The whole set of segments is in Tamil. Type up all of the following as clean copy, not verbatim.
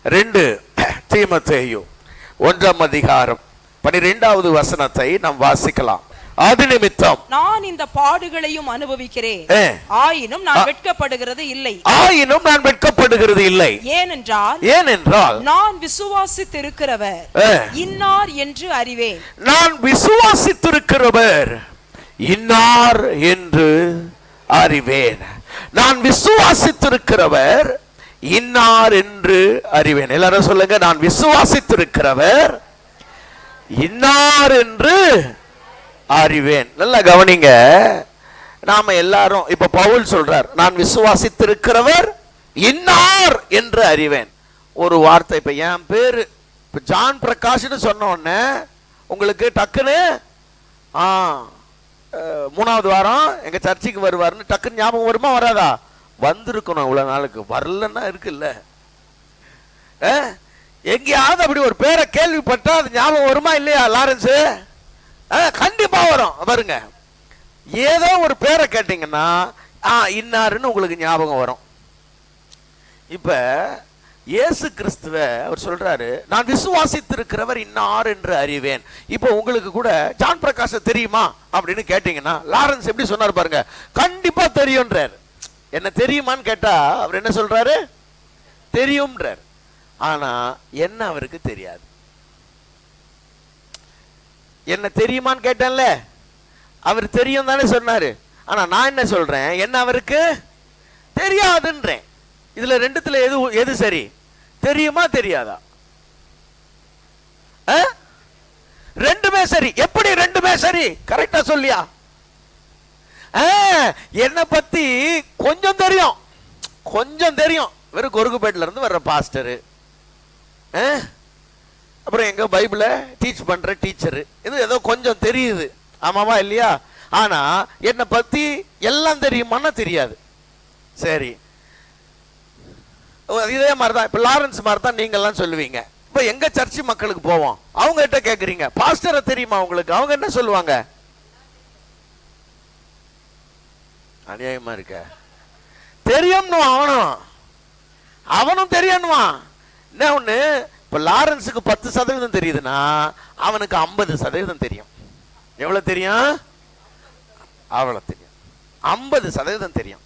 2 தீமோத்தேயு 1:12 நாம் வாசிக்கலாம். அது நிமித்தம் நான் இந்த பாடுகளையும் அனுபவிக்கிறேன், ஆயினும் நான் வெட்கப்படுகிறது இல்லை. ஏனென்றால் நான் விசுவாசித்திருக்கிறவர் இன்னார் என்று அறிவேன். நான் விசுவாசித்திருக்கிறவர் இன்னார் என்று அறிவேன். நான் விசுவாசித்திருக்கிறவர் இன்னார் என்று அறிவேன். எல்லாரும் சொல்லுங்க, நான் விசுவாசித்திருக்கிறவர் இன்னார் என்று அறிவேன். நல்லா கவனிங்க. நாம எல்லாரும் இப்ப பவுல் சொல்றார், நான் விசுவாசித்திருக்கிறவர் இன்னார் என்று அறிவேன். ஒரு வார்த்தை, இப்ப என் பேரு இப்ப ஜான் பிரகாஷ்னு சொன்ன உடனே உங்களுக்கு டக்குன்னு 3வது வாரம் எங்க சர்ச்சுக்கு வருவாருன்னு டக்குன்னு ஞாபகம் வருமா வராதா? வந்திருக்கணும். இவ்வளவு நாளுக்கு வரலன்னா இருக்குல்ல. எங்கேயாவது அப்படி ஒரு பேரை கேள்விப்பட்டா அது ஞாபகம் வருமா இல்லையா? லாரன்ஸ் கண்டிப்பா வரும். பாருங்க, ஏதோ ஒரு பேரை கேட்டீங்கன்னா இன்னாருன்னு உங்களுக்கு ஞாபகம் வரும். இப்ப இயேசு கிறிஸ்துவ அவர் சொல்றாரு, நான் விசுவாசித்திருக்கிறவர் இன்னார் என்று அறிவேன். இப்போ உங்களுக்கு கூட ஜான் பிரகாஷ் தெரியுமா அப்படின்னு கேட்டீங்கன்னா லாரன்ஸ் எப்படி சொன்னார் பாருங்க, கண்டிப்பா தெரியும்ன்றார். என்ன தெரியுமான்னு கேட்டா அவர் என்ன சொல்றாரு? தெரியும்ன்றார். ஆனா என்ன அவருக்கு தெரியாது. என்ன தெரியுமான்னு கேட்டேன்ல, அவர் தெரியும் தானே சொன்னாரு. ஆனா நான் என்ன சொல்றேன், என்ன அவருக்கு தெரியாதுன்றேன். இதுல ரெண்டுத்துல எது சரி? தெரியுமா தெரியாதா? ரெண்டுமே சரி. எப்படி ரெண்டுமே சரி? கரெக்டா சொல்லியா? என்ன பத்தி கொஞ்சம் தெரியும், வெறும் கொருக்குப்பேட்டில இருந்து வர்ற பாஸ்டரு, அப்புறம் எங்க பைபிள டீச் பண்ற டீச்சரு, இது ஏதோ கொஞ்சம் தெரியுது. ஆமாவா இல்லையா? ஆனா என்ன பத்தி எல்லாம் தெரியுமான்னா தெரியாது. சரி, இதே மாதிரிதான் இப்ப லாரன்ஸ் மாதிரி தான் நீங்க எல்லாம் சொல்லுவீங்க. இப்ப எங்க சர்ச்சு மக்களுக்கு போவோம், அவங்க கிட்ட கேக்குறீங்க பாஸ்டரை தெரியுமா உங்களுக்கு, அவங்க என்ன சொல்லுவாங்க? அநியாயமா இருக்க. தெரியும்னு அவனும் தெரியணுமா? என்ன ஒண்ணு, இப்ப லாரன்ஸுக்கு 10% தெரியுதுன்னா அவனுக்கு 50% தெரியும். எவ்வளவு தெரியும்? அவ்வளவு தெரியும். 50% தெரியும்.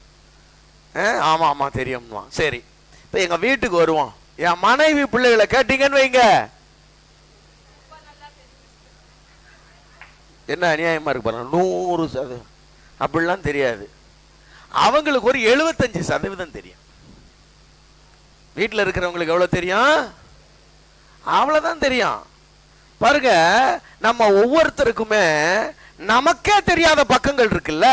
ஆமா ஆமா தெரியும்னுவான். சரி, இப்ப எங்க வீட்டுக்கு வருவோம், என் மனைவி பிள்ளைகளை கேட்டீங்கன்னு வைங்க, என்ன அநியாயமா இருக்கு பாருங்க, 100% அப்படிலாம் தெரியாது. அவங்களுக்கு ஒரு 75% தெரியும். வீட்டில் இருக்கிறவங்களுக்கு எவ்வளவு தெரியும்? அவ்வளவுதான் தெரியும். பாருங்க, நம்ம ஒவ்வொருத்தருக்குமே நமக்கே தெரியாத பக்கங்கள் இருக்குல்ல.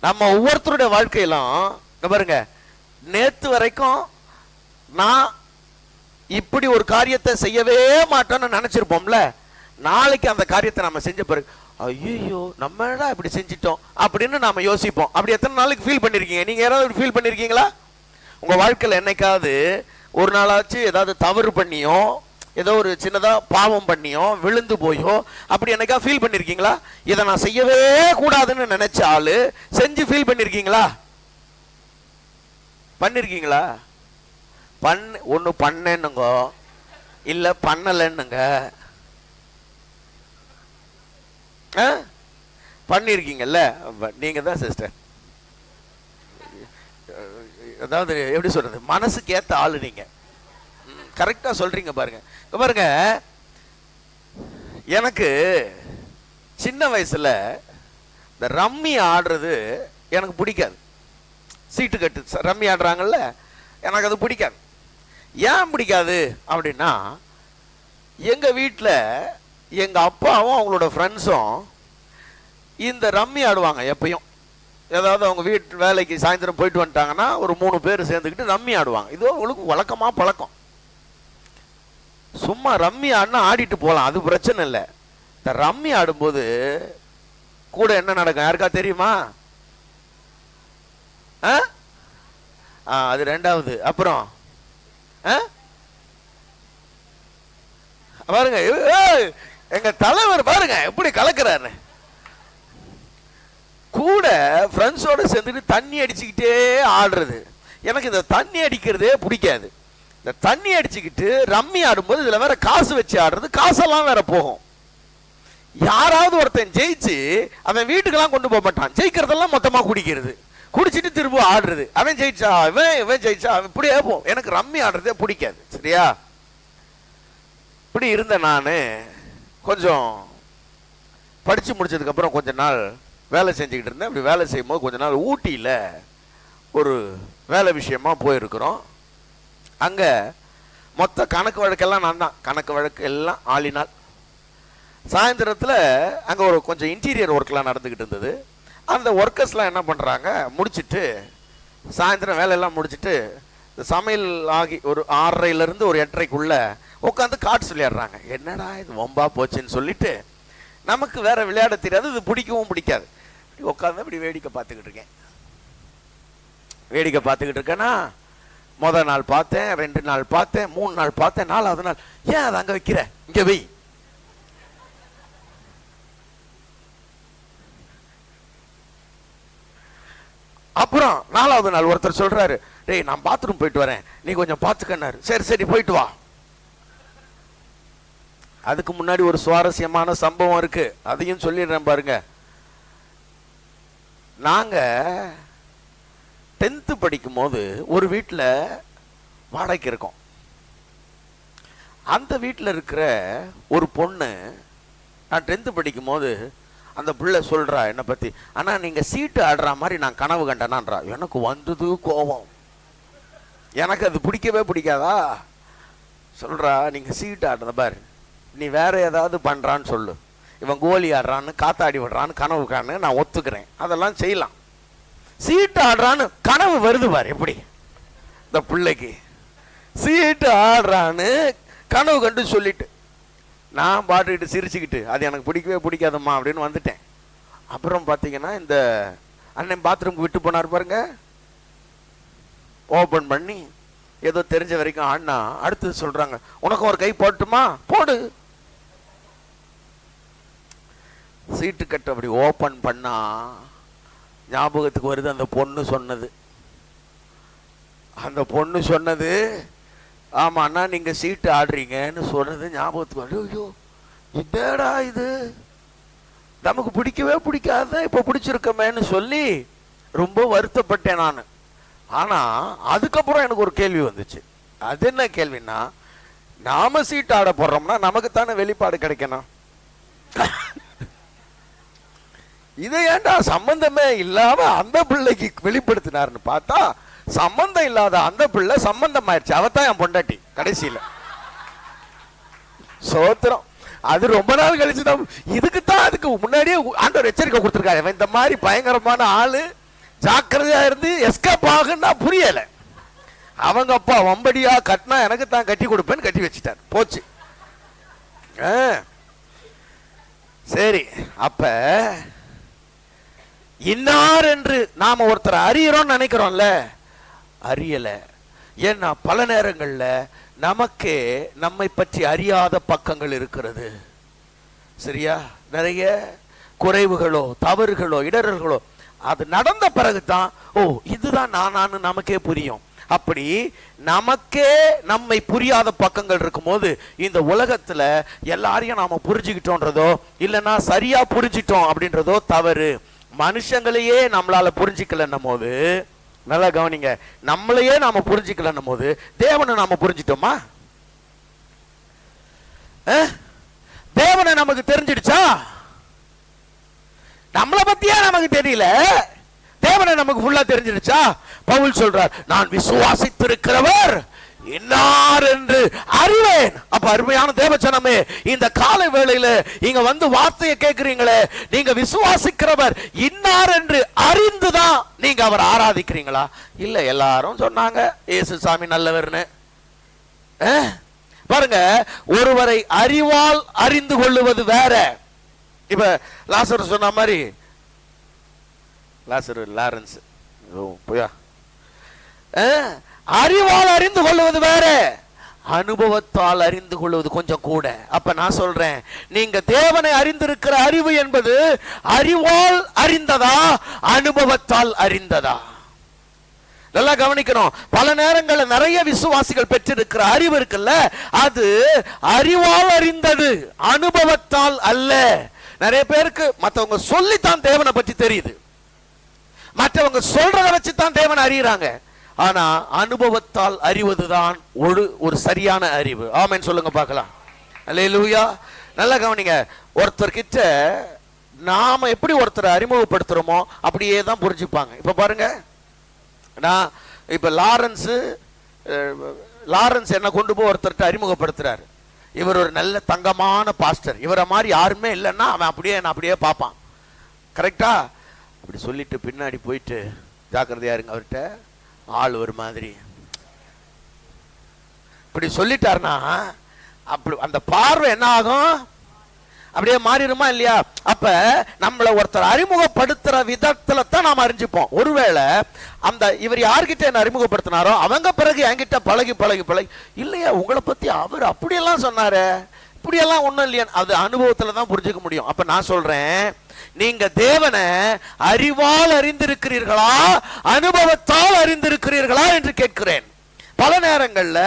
நம்ம ஒவ்வொருத்தருடைய வாழ்க்கையிலும் பாருங்க, நேத்து வரைக்கும் நான் இப்படி ஒரு காரியத்தை செய்யவே மாட்டோம்னு நினைச்சிருப்போம்ல, நாளைக்கு அந்த காரியத்தை நம்ம செஞ்ச பிறகு ஐயோ நம்ம இப்படி செஞ்சிட்டோம் அப்படின்னு நாம யோசிப்போம். அப்படி எத்தனை நாளைக்கு ஃபீல் பண்ணிருக்கீங்க? நீங்க யாராவது ஃபீல் பண்ணிருக்கீங்களா? உங்க வாழ்க்கையில் என்னைக்காவது ஒரு நாளாச்சு ஏதாவது தவறு பண்ணியோ, ஏதோ ஒரு சின்னதா பாவம் பண்ணியோ, விழுந்து போயோ, அப்படி என்னைக்கா ஃபீல் பண்ணிருக்கீங்களா? இதை நான் செய்யவே கூடாதுன்னு நினைச்ச ஆளு செஞ்சு ஃபீல் பண்ணிருக்கீங்களா? பண்ணிருக்கீங்களா? ஒண்ணு பண்ணேன்னுங்க, இல்ல பண்ணலன்னுங்க. பண்ணிருக்கீங்கல்ல, நீங்க தான் சிஸ்டர். அதாவது எப்படி சொல்றது, மனசுக்கு ஏத்த ஆளு நீங்க. கரெக்டா சொல்றீங்க. பாருங்க பாருங்க, எனக்கு சின்ன வயசுல இந்த ரம்மி ஆடுறது எனக்கு பிடிக்காது. சீட்டு கட்டு ரம்மி ஆடுறாங்கல்ல, எனக்கு அது பிடிக்காது. ஏன் பிடிக்காது அப்படின்னா, எங்க வீட்டில் எங்க அப்பாவும் அவங்களோட ஃப்ரெண்ட்ஸும் இந்த ரம்மி ஆடுவாங்க. எப்பயும் ஏதாவது அவங்க வீட்டு வேலைக்கு சாயந்தரம் போயிட்டு வந்துட்டாங்கன்னா ஒரு 3 பேர் சேர்ந்துக்கிட்டு ரம்மி ஆடுவாங்க. இது அவங்களுக்கு வழக்கமா பழக்கம். சும்மா ரம்மி ஆடினா ஆடிட்டு போகலாம், அது பிரச்சனை இல்லை. இந்த ரம்மி ஆடும்போது கூட என்ன நடக்கும் யாருக்கா தெரியுமா? அது ரெண்டாவது. அப்புறம் பாருங்க, எங்க தலைவர் பாருங்க எப்படி கலக்கிறாரு. கூட ஃப்ரெண்ட்ஸோட சேர்ந்துட்டு தண்ணி அடிச்சுக்கிட்டே ஆடுறது. எனக்கு இந்த தண்ணி அடிக்கிறதே பிடிக்காது. இந்த தண்ணி அடிச்சுக்கிட்டு ரம்மி ஆடும்போது இதுல வேற காசு வச்சு ஆடுறது, காசெல்லாம் வேற போகும். யாராவது ஒருத்தன் ஜெயிச்சு அவன் வீட்டுக்கெல்லாம் கொண்டு போக மாட்டான், ஜெயிக்கிறதெல்லாம் மொத்தமா குடிக்கிறது, குடிச்சிட்டு திரும்ப ஆடுறது. அவன் ஜெயிச்சா இவன் ஜெயிச்சா அவன், இப்படியே போ. எனக்கு ரம்மி ஆடுறதே பிடிக்காது. சரியா? இப்படி இருந்த நான் கொஞ்சம் படிச்சு முடிச்சதுக்கு அப்புறம் கொஞ்ச நாள் வேலை செஞ்சுக்கிட்டு இருந்தேன். அப்படி வேலை செய்யும் போது கொஞ்ச நாள் ஊட்டியில் ஒரு வேலை விஷயமா போயிருக்கிறோம். அங்க மொத்த கணக்கு வழக்கெல்லாம் நான் தான், கணக்கு வழக்கு எல்லாம் ஆளினால். சாயந்தரத்தில் அங்கே ஒரு கொஞ்சம் இன்டீரியர் ஒர்க்லாம் நடந்துக்கிட்டு இருந்தது. அந்த ஒர்க்கர்ஸ்லாம் என்ன பண்ணுறாங்க, முடிச்சுட்டு சாயந்தரம் வேலையெல்லாம் முடிச்சுட்டு சமையல் ஆகி ஒரு 6:30 ஒரு 8:30 உட்காந்து காட்டு சொல்லிடுறாங்க. என்னடா இது வம்பா போச்சுன்னு சொல்லிட்டு, நமக்கு வேற விளையாட தெரியாது, இது பிடிக்கவும் பிடிக்காது. உட்காந்து அப்படி வேடிக்கை பார்த்துக்கிட்டு இருக்கேன். வேடிக்கை பார்த்துக்கிட்டு இருக்கேன்னா, முதல் நாள் பார்த்தேன், 2 நாள் பார்த்தேன், 3 நாள் பார்த்தேன், 4வது நாள் ஏன் அதை அங்கே வைக்கிற, இங்கே வை. அப்புறம் 4வது நாள் ஒருத்தர் சொல்றாரு, டேய் நான் பாத்ரூம் போயிட்டு வரேன், நீ கொஞ்சம் பார்த்துக்கன்னாரு. சரி சரி போயிட்டு வா. அதுக்கு முன்னாடி ஒரு சுவாரஸ்யமான சம்பவம் இருக்கு, அதையும் சொல்லிடுறேன் பாருங்க. நாங்க 10th படிக்கும் போது ஒரு வீட்டில் வாடகைக்கு இருக்கோம். அந்த வீட்டில் இருக்கிற ஒரு பொண்ணு, நான் 10th படிக்கும் போது அந்த பிள்ளை சொல்றா என்னை பத்தி, ஆனா நீங்க சீட்டு ஆடுற மாதிரி நான் கனவு கண்டேனான்றா. எனக்கு வந்தது கோபம், எனக்கு அது பிடிக்கவே பிடிக்காதா. சொல்றா, நீங்க சீட்டு ஆடுற பாரு, நீ வேற ஏதாவது பண்றான்னு சொல்லு, இவன் கோலி ஆடுறான்னு காத்தாடி விடுறான்னு கனவு காணு, நான் ஒத்துக்கிறேன், அதெல்லாம் செய்யலாம். சீட்டு ஆடுறான்னு கனவு வருது பாரு, எப்படி இந்த பிள்ளைக்கு சீட்டு ஆடுறான்னு கனவு கண்டு சொல்லிட்டு, நான் பாட்டுக்கிட்டு சிரிச்சுக்கிட்டு அது எனக்கு பிடிக்கவே பிடிக்காதம்மா அப்படின்னு வந்துட்டேன். அப்புறம் பார்த்தீங்கன்னா இந்த அண்ணன் பாத்ரூமுக்கு விட்டு போனார் பாருங்க, ஓப்பன் பண்ணி ஏதோ தெரிஞ்ச வரைக்கும் ஆடினா, அடுத்து சொல்றாங்க உனக்கு ஒரு கை போட்டுமா, போடு. சீட்டு கட்டு அப்படி ஓப்பன் பண்ணா ஞாபகத்துக்கு வருது அந்த பொண்ணு சொன்னது. அந்த பொண்ணு சொன்னது, ஆமா அண்ணா நீங்க சீட்டு ஆடுறீங்கன்னு சொன்னது ஞாபகத்துக்கு வந்து, ஐயோ இதடா இது நமக்கு பிடிக்கவே பிடிக்காத, இப்ப பிடிச்சிருக்கமேன்னு சொல்லி ரொம்ப வருத்தப்பட்டேன் நான். ஆனா அதுக்கப்புறம் எனக்கு ஒரு கேள்வி வந்துச்சு. அது என்ன கேள்வின்னா, நாம சீட்டு ஆட போடுறோம்னா நமக்கு தானே வெளிப்பாடு கிடைக்கணும். இதை ஏண்டா சம்பந்தமே இல்லாம அந்த பிள்ளைக்கு வெளிப்படுத்தினார்னு பார்த்தா, சம்பந்தம் இல்லாத அந்த பிள்ளை சம்பந்தம் ஆயிடுச்சு. அவத்தான் என் பொண்டாட்டி கடைசியில. சோத்திரம். அது ரொம்ப நாள் கழிச்சு தான், இதுக்குத்தான் அதுக்கு முன்னாடியே ஆண்டவர் எச்சரிக்கை கொடுத்துருக்காரு, இந்த மாதிரி பயங்கரமான ஆளு ஜாக்கிரதையா இருந்து எஸ்கேப் ஆகுன்னா புரியல. அவங்க அப்பா வம்படியா கட்டினா எனக்கு தான் கட்டி கொடுப்பேன்னு கட்டி வச்சுட்டார், போச்சு. சரி, அப்ப இன்னார் என்று நாம ஒருத்தர் அறியறோம்னு நினைக்கிறோம்ல, அறியல. ஏன்னா பல நேரங்கள்ல நமக்கே நம்மை பற்றி அறியாத பக்கங்கள் இருக்கிறது. சரியா? நிறைய குறைவுகளோ தவறுகளோ இடர்களோ அது நடந்த பிறகுதான், ஓ இதுதான் நானான்னு நமக்கே புரியும். அப்படி நமக்கே நம்மை புரியாத பக்கங்கள் இருக்கும்போது இந்த உலகத்துல எல்லாரையும் நாம புரிஞ்சுக்கிட்டோன்றதோ இல்லைன்னா சரியா புரிஞ்சிட்டோம் அப்படின்றதோ தவறு. மனுஷங்களையே நம்மளால புரிஞ்சிக்கலன்னும் போது, நல்லா கவனிங்க, நம்மளையே நாம புரிஞ்சிக்கலன்னும் போது தேவனை நாம புரிஞ்சிட்டோமா? தேவனை நமக்கு தெரிஞ்சிடுச்சா? நம்மளை பத்தியா நமக்கு தெரியல, தேவனை நமக்கு ஃபுல்லா தெரிஞ்சிடுச்சா? பவுல் சொல்றார், நான் விசுவாசித்திருக்கிறவர் இன்னார் என்று அறிவேன். அப்ப அருமையான தேவஜனமே, இந்த காலை வேளையில இங்க வந்து வார்த்தையை கேட்கிறீங்களே, நீங்க விசுவாசிக்கிறவர் இன்னார் என்று அறிந்துதான் நீங்க அவர் ஆராதிக்கிறீங்களா? இல்ல எல்லாரும் சொன்னாங்க இயேசு சாமி நல்லவர்னு. பாருங்க, ஒருவரை அறிவால் அறிந்து கொள்ளுவது வேற. இப்ப லாசர் சொன்ன மாதிரி, லாரன்ஸ் அறிவால் அறிந்து கொள்வது வேற, அனுபவத்தால் அறிந்து கொள்வது கொஞ்சம் கூட. அப்ப நான் சொல்றேன், நீங்க தேவனை அறிந்திருக்கிற அறிவு என்பது அறிவால் அறிந்ததா அனுபவத்தால் அறிந்ததா? நல்லா கவனிக்கணும். பல நேரங்களில் நிறைய விசுவாசிகள் பெற்றிருக்கிற அறிவு இருக்குல்ல, அது அறிவால் அறிந்தது, அனுபவத்தால் அல்ல. நிறைய பேருக்கு மற்றவங்க சொல்லித்தான் தேவனை பற்றி தெரியுது, மற்றவங்க சொல்றதை வச்சுதான் தேவனை அறியறாங்க. ஆனா அனுபவத்தால் அறிவதுதான் ஒரு சரியான அறிவு. ஆமென் சொல்லுங்க பார்க்கலாம். அல்லேலூயா. நல்லா கவனிங்க. ஒருத்தர்கிட்ட நாம எப்படி ஒருத்தரை அறிமுகப்படுத்துறோமோ அப்படியே தான் புரிஞ்சுப்பாங்க. இப்ப பாருங்க, நான் இப்ப லாரன்ஸ் என்ன கொண்டு போய் ஒருத்தர்கிட்ட அறிமுகப்படுத்துறாரு. இவர் ஒரு நல்ல தங்கமான பாஸ்டர், இவரை மாதிரி யாருமே இல்லைன்னா அவன் அப்படியே பார்ப்பான். கரெக்டா? அப்படி சொல்லிட்டு பின்னாடி போயிட்டு ஜாக்கிரதையா இருங்க, அவர்கிட்ட ஆள் ஒரு மாதிரி இப்படி சொல்லிட்டாருன்னா அப்படி அந்த பார்வை என்ன ஆகும்? அப்படியே மாறிடுமா இல்லையா? அப்ப நம்மளை ஒருத்தர் அறிமுகப்படுத்துற விதத்துல தான் நாம் அறிஞ்சுப்போம். ஒருவேளை அந்த இவர் யார்கிட்ட என்ன அறிமுகப்படுத்தினாரோ அவங்க பிறகு என்கிட்ட பழகி இல்லையா, உங்களை பத்தி அவர் அப்படியெல்லாம் சொன்னாரு, இப்படியெல்லாம் ஒண்ணும் இல்லையா, அது அனுபவத்துல தான் புரிஞ்சுக்க முடியும். அப்ப நான் சொல்றேன், நீங்க தேவனை அறிவால் அறிந்திருக்கிறீர்களா, அனுபவத்தால் அறிந்திருக்கிறீர்களா என்று கேட்கிறேன். பல நேரங்கள்ல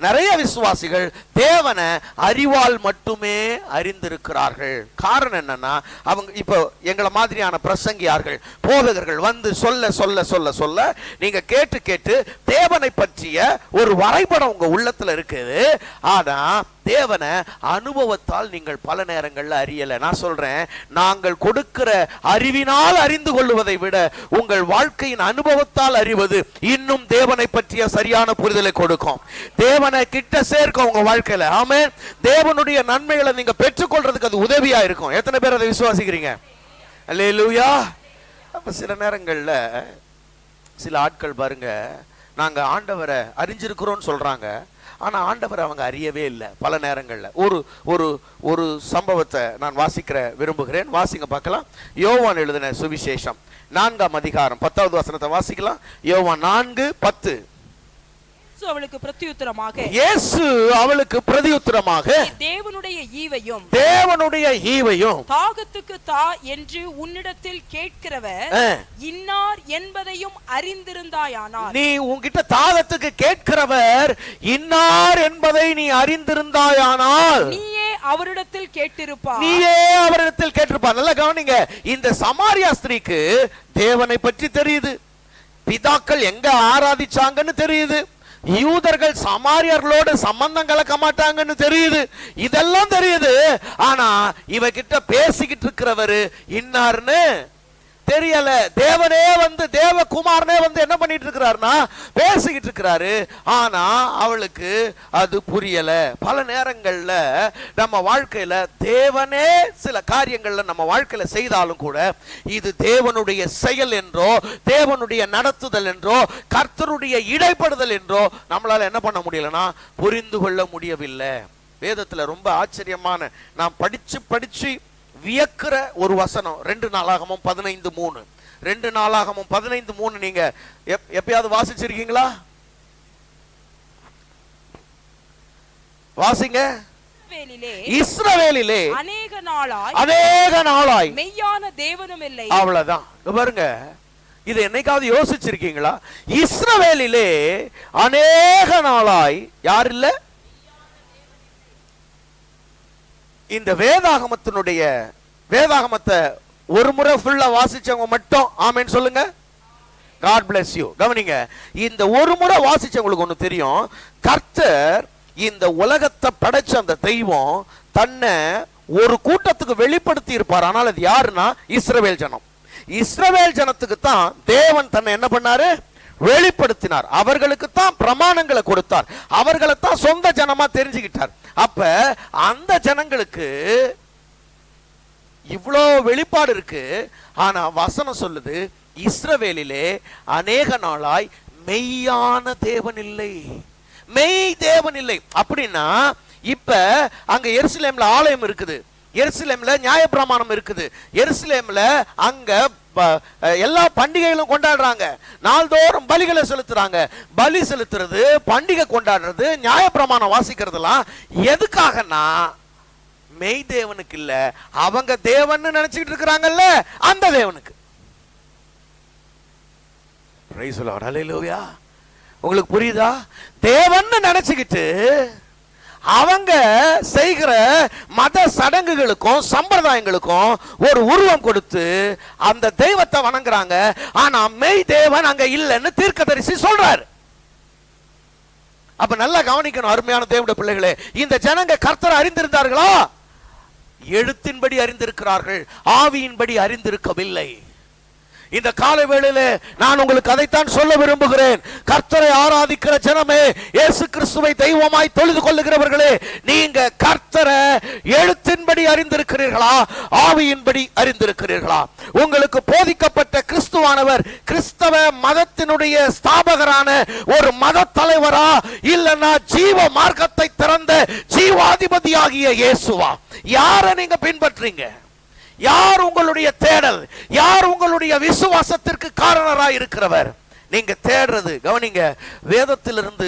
நிறைய விசுவாசிகள் தேவனை அறிவால் மட்டுமே அறிந்திருக்கிறார்கள். காரணம் என்னன்னா, அவங்க இப்போ எங்களை மாதிரியான பிரசங்கியார்கள், போதகர்கள் வந்து சொல்ல சொல்ல சொல்ல சொல்ல நீங்க கேட்டு கேட்டு தேவனை பற்றிய ஒரு வரைபடம் உங்க உள்ளத்துல இருக்குது. ஆனா தேவனை அனுபவத்தால் நீங்கள் பல நேரங்கள்ல அறியல. நான் சொல்றேன், நாங்கள் கொடுக்கிற அறிவினால் அறிந்து கொள்வதை விட உங்கள் வாழ்க்கையின் அனுபவத்தால் அறிவது இன்னும் தேவனை பற்றிய சரியான புரிதலை கொடுக்கும், தேவனை கிட்ட சேர்க்கும் உங்க வாழ்க்கையில. ஆமென். தேவனுடைய நன்மைகளை நீங்க பெற்றுக்கொள்றதுக்கு அது உதவியா இருக்கும். எத்தனை பேர் அதை விசுவாசிக்கிறீங்க? அல்லேலூயா. அப்ப சில நேரங்கள்ல சில ஆட்கள் பாருங்க, நாங்க ஆண்டவரை அறிஞ்சிருக்கிறோம் சொல்றாங்க, ஆனா ஆண்டவர் அவங்க அறியவே இல்லை. பல நேரங்கள்ல ஒரு சம்பவத்தை நான் வாசிக்கிற விரும்புகிறேன். வாசிங்க பார்க்கலாம். யோவான் எழுதின சுவிசேஷம் 4ஆம் அதிகாரம் 10வது வசனத்தை வாசிக்கலாம். யோவான் 4:10. அவளுக்கு பிரதியுத்தரமாக, இயேசு அவளுக்கு பிரதியுத்தரமாக, தேவனுடைய ஈவையும் தாகத்துக்கு தா என்று உன்னிடத்தில் கேட்கிறவர் இன்னார் என்பதையும் அறிந்திருந்தாயானால், நீ உன்கிட்ட தாகத்துக்கு கேட்கிறவர் இன்னார் என்பதை நீ அறிந்திருந்தாயானால் நீயே அவரிடத்தில் கேட்டிருப்பார். நல்லா கவனிங்க. இந்த சமாரியா ஸ்திரீக்கு தேவனை பற்றி தெரியுது, பிதாக்கள் எங்க ஆராதிச்சாங்கன்னு தெரியுது, யூதர்கள் சமாரியர்களோடு சம்பந்தம் கலக்க மாட்டாங்கன்னு தெரியுது, இதெல்லாம் தெரியுது. ஆனா இவகிட்ட பேசிக்கிட்டு இருக்கிறவரு இன்னார்னு தெரியல. தேவனே வந்து தேவகுமாரனே வந்து என்ன பண்ணிட்டு இருக்கிறாருன்னா பேசிக்கிட்டு இருக்கிறாரு. ஆனா அவளுக்கு அது புரியல. பல நேரங்கள்ல நம்ம வாழ்க்கையில தேவனே சில காரியங்கள்ல நம்ம வாழ்க்கையில செய்தாலும் கூட இது தேவனுடைய செயல் என்றோ, தேவனுடைய நடத்துதல் என்றோ, கர்த்தருடைய இடைப்படுதல் என்றோ நம்மளால என்ன பண்ண முடியலன்னா புரிந்து கொள்ள முடியவில்லை. வேதத்துல ரொம்ப ஆச்சரியமான, நான் படிச்சு வியக்கிற ஒரு வசனம் 2 நாளாகமும் 15:3. 2 நாளாகமும் 15:3 நீங்க எப்பயாவது வாசிச்சிருக்கீங்களா? வாசிங்க. இஸ்ரவேலிலே அநேக நாளாய் மெய்யான தேவனும் இல்லை. அவ்வளவுதான். பாருங்க, இது என்னைக்காவது யோசிச்சிருக்கீங்களா? இஸ்ரவேலிலே அநேக நாளாய் யார் இல்ல? இந்த வேதாகமத்தை ஒரு முறை ஃபுல்லா வாசிச்சவங்க மட்டும் ஆமென் சொல்லுங்க. God bless you. கவனிங்க, இந்த ஒரு முறை வாசிச்சவங்களுக்கு ஒண்ணு தெரியும், கர்த்தர் இந்த உலகத்தை படைச்ச அந்த தெய்வம் தன்னை ஒரு கூட்டத்துக்கு வெளிப்படுத்தி இருப்பார். ஆனால் அது யாருன்னா இஸ்ரவேல் ஜனம். இஸ்ரவேல் ஜனத்துக்கு தான் தேவன் தன்னை என்ன பண்ணாரு? வெளிப்படுத்தினார். அவர்களுக்கு தான் பிரமாணங்களை கொடுத்தார், அவர்களை தான் சொந்த ஜனமா தெரிஞ்சுக்கிட்டார். அப்ப அந்த ஜனங்களுக்கு இவ்வளோ வெளிப்பாடு இருக்கு. ஆனா வசனம் சொல்லுது, இஸ்ரவேலிலே அநேக நாளாய் மெய்யான தேவன் இல்லை, மெய் தேவன் இல்லை. அப்படின்னா இப்ப அங்க எருசலேம்ல ஆலயம் இருக்குது, எருசலேம்ல நியாயப்பிரமாணம் இருக்குது, எருசலேம்ல அங்க எல்லா பண்டிகைகளும் கொண்டாடுறாங்க, நாள்தோறும் பலிகளை செலுத்துறாங்க. பலி செலுத்துறது, பண்டிகை கொண்டாடுறது, நியாயப்பிரமாணம் வாசிக்கிறதுலாம் எதுக்காகனா மெய் தேவனுக்கு இல்ல, அவங்க தேவன் நினைச்சுக்கிட்டு இருக்கிறாங்கல்ல அந்த தேவனுக்கு. Praise the lord. ஹல்லேலூயா. உங்களுக்கு புரியுதா? தேவன்னு நினைச்சுக்கிட்டு அவங்க செய்கிற மத சடங்குகளுக்கும் சம்பிரதாயங்களுக்கும் ஒரு உருவம் கொடுத்து அந்த தெய்வத்தை வணங்குறாங்க. ஆனா மெய் தேவன் அங்க இல்லைன்னு தீர்க்கதரிசி சொல்றாரு. அப்ப நல்லா கவனிக்கணும் அருமையான தேவனுடைய பிள்ளைகளே. இந்த ஜனங்க கர்த்தரை அறிந்திருந்தார்களா? எழுத்தின்படி அறிந்திருக்கிறார்கள், ஆவியின்படி அறிந்திருக்கவில்லை. இந்த காலை வேளையிலே நான் உங்களுக்கு அதைத்தான் சொல்ல விரும்புகிறேன். கர்த்தரை ஆராதிக்கிற ஜனமே, இயேசு கிறிஸ்துவை தெய்வமாய் தொழுது கொள்ளுகிறவர்களே, நீங்க கர்த்தரை எழுத்தின்படி அறிந்திருக்கிறீர்களா, ஆவியின்படி அறிந்திருக்கிறீர்களா? உங்களுக்கு போதிக்கப்பட்ட கிறிஸ்துவானவர் கிறிஸ்தவ மதத்தினுடைய ஸ்தாபகரான ஒரு மத தலைவரா, இல்லைன்னா ஜீவ மார்க்கத்தை திறந்த ஜீவாதிபதியாகிய இயேசுவா? யாரை நீங்க பின்பற்றீங்க? யார் உங்களுடைய தேடல்? யார் உங்களுடைய விசுவாசத்திற்கு காரணராய் இருக்கிறவர்? நீங்க தேடுறது, கவனிங்க, வேதத்திலிருந்து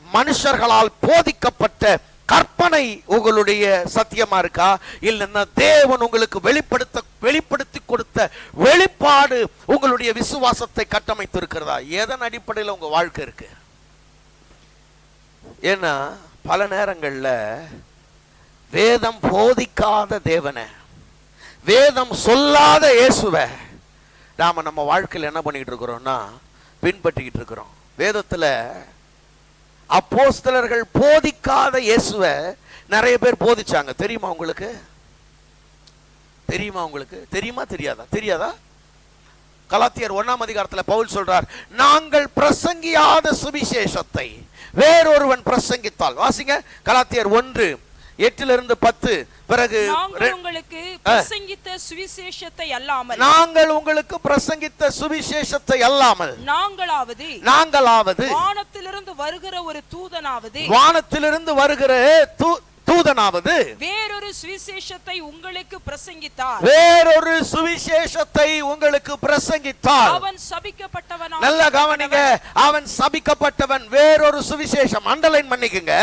மனுஷர்களால் போதிக்கப்பட்ட கற்பனை உங்களுடைய சத்தியமா இருக்கா, இல்லைன்னா தேவன் உங்களுக்கு வெளிப்படுத்தி கொடுத்த வெளிப்பாடு உங்களுடைய விசுவாசத்தை கட்டமைத்து இருக்கிறதா? எதன் அடிப்படையில் உங்க வாழ்க்கை இருக்கு? ஏன்னா பல நேரங்கள்ல வேதம் போதிக்காத தேவனை, வேதம் சொல்லாத இயேசுவை நாம நம்ம வாழ்க்கையில் என்ன பண்ணிக்கிட்டு இருக்கிறோம்னா பின்பற்றிக்கிட்டு இருக்கிறோம். வேதத்துல அப்போஸ்தலர்கள் போதிக்காத இயேசுவை நிறைய பேர் போதிச்சாங்க. தெரியுமா உங்களுக்கு? தெரியுமா உங்களுக்கு? தெரியுமா தெரியாதா? தெரியாதா? கலாத்தியர் 1ஆம் அதிகாரத்தில் பவுல் சொல்றார், நாங்கள் பிரசங்கியாத சுவிசேஷத்தை வேறொருவன் பிரசங்கித்தால். வாசிங்க கலாத்தியர் 1:8-10. பிறகு நாங்கள் உங்களுக்கு பிரசங்கித்த சுவிசேஷத்தை அல்லாமல், நாங்கள் உங்களுக்கு பிரசங்கித்த சுவிசேஷத்தை அல்லாமல், நாங்களாவது வானத்திலிருந்து வருகிற ஒரு தூதனாவது, வானத்திலிருந்து வருகிற தூதனாவது வேறொரு சுவிசேஷத்தை உங்களுக்கு பிரசங்கித்தார், வேறொரு சுவிசேஷத்தை உங்களுக்கு பிரசங்கித்தார், அவன் சபிக்கப்பட்டவன். நல்ல கவனிங்க, அவன் சபிக்கப்பட்டவன். வேறொரு சுவிசேஷம், அண்டர்லைன் பண்ணிக்கங்க,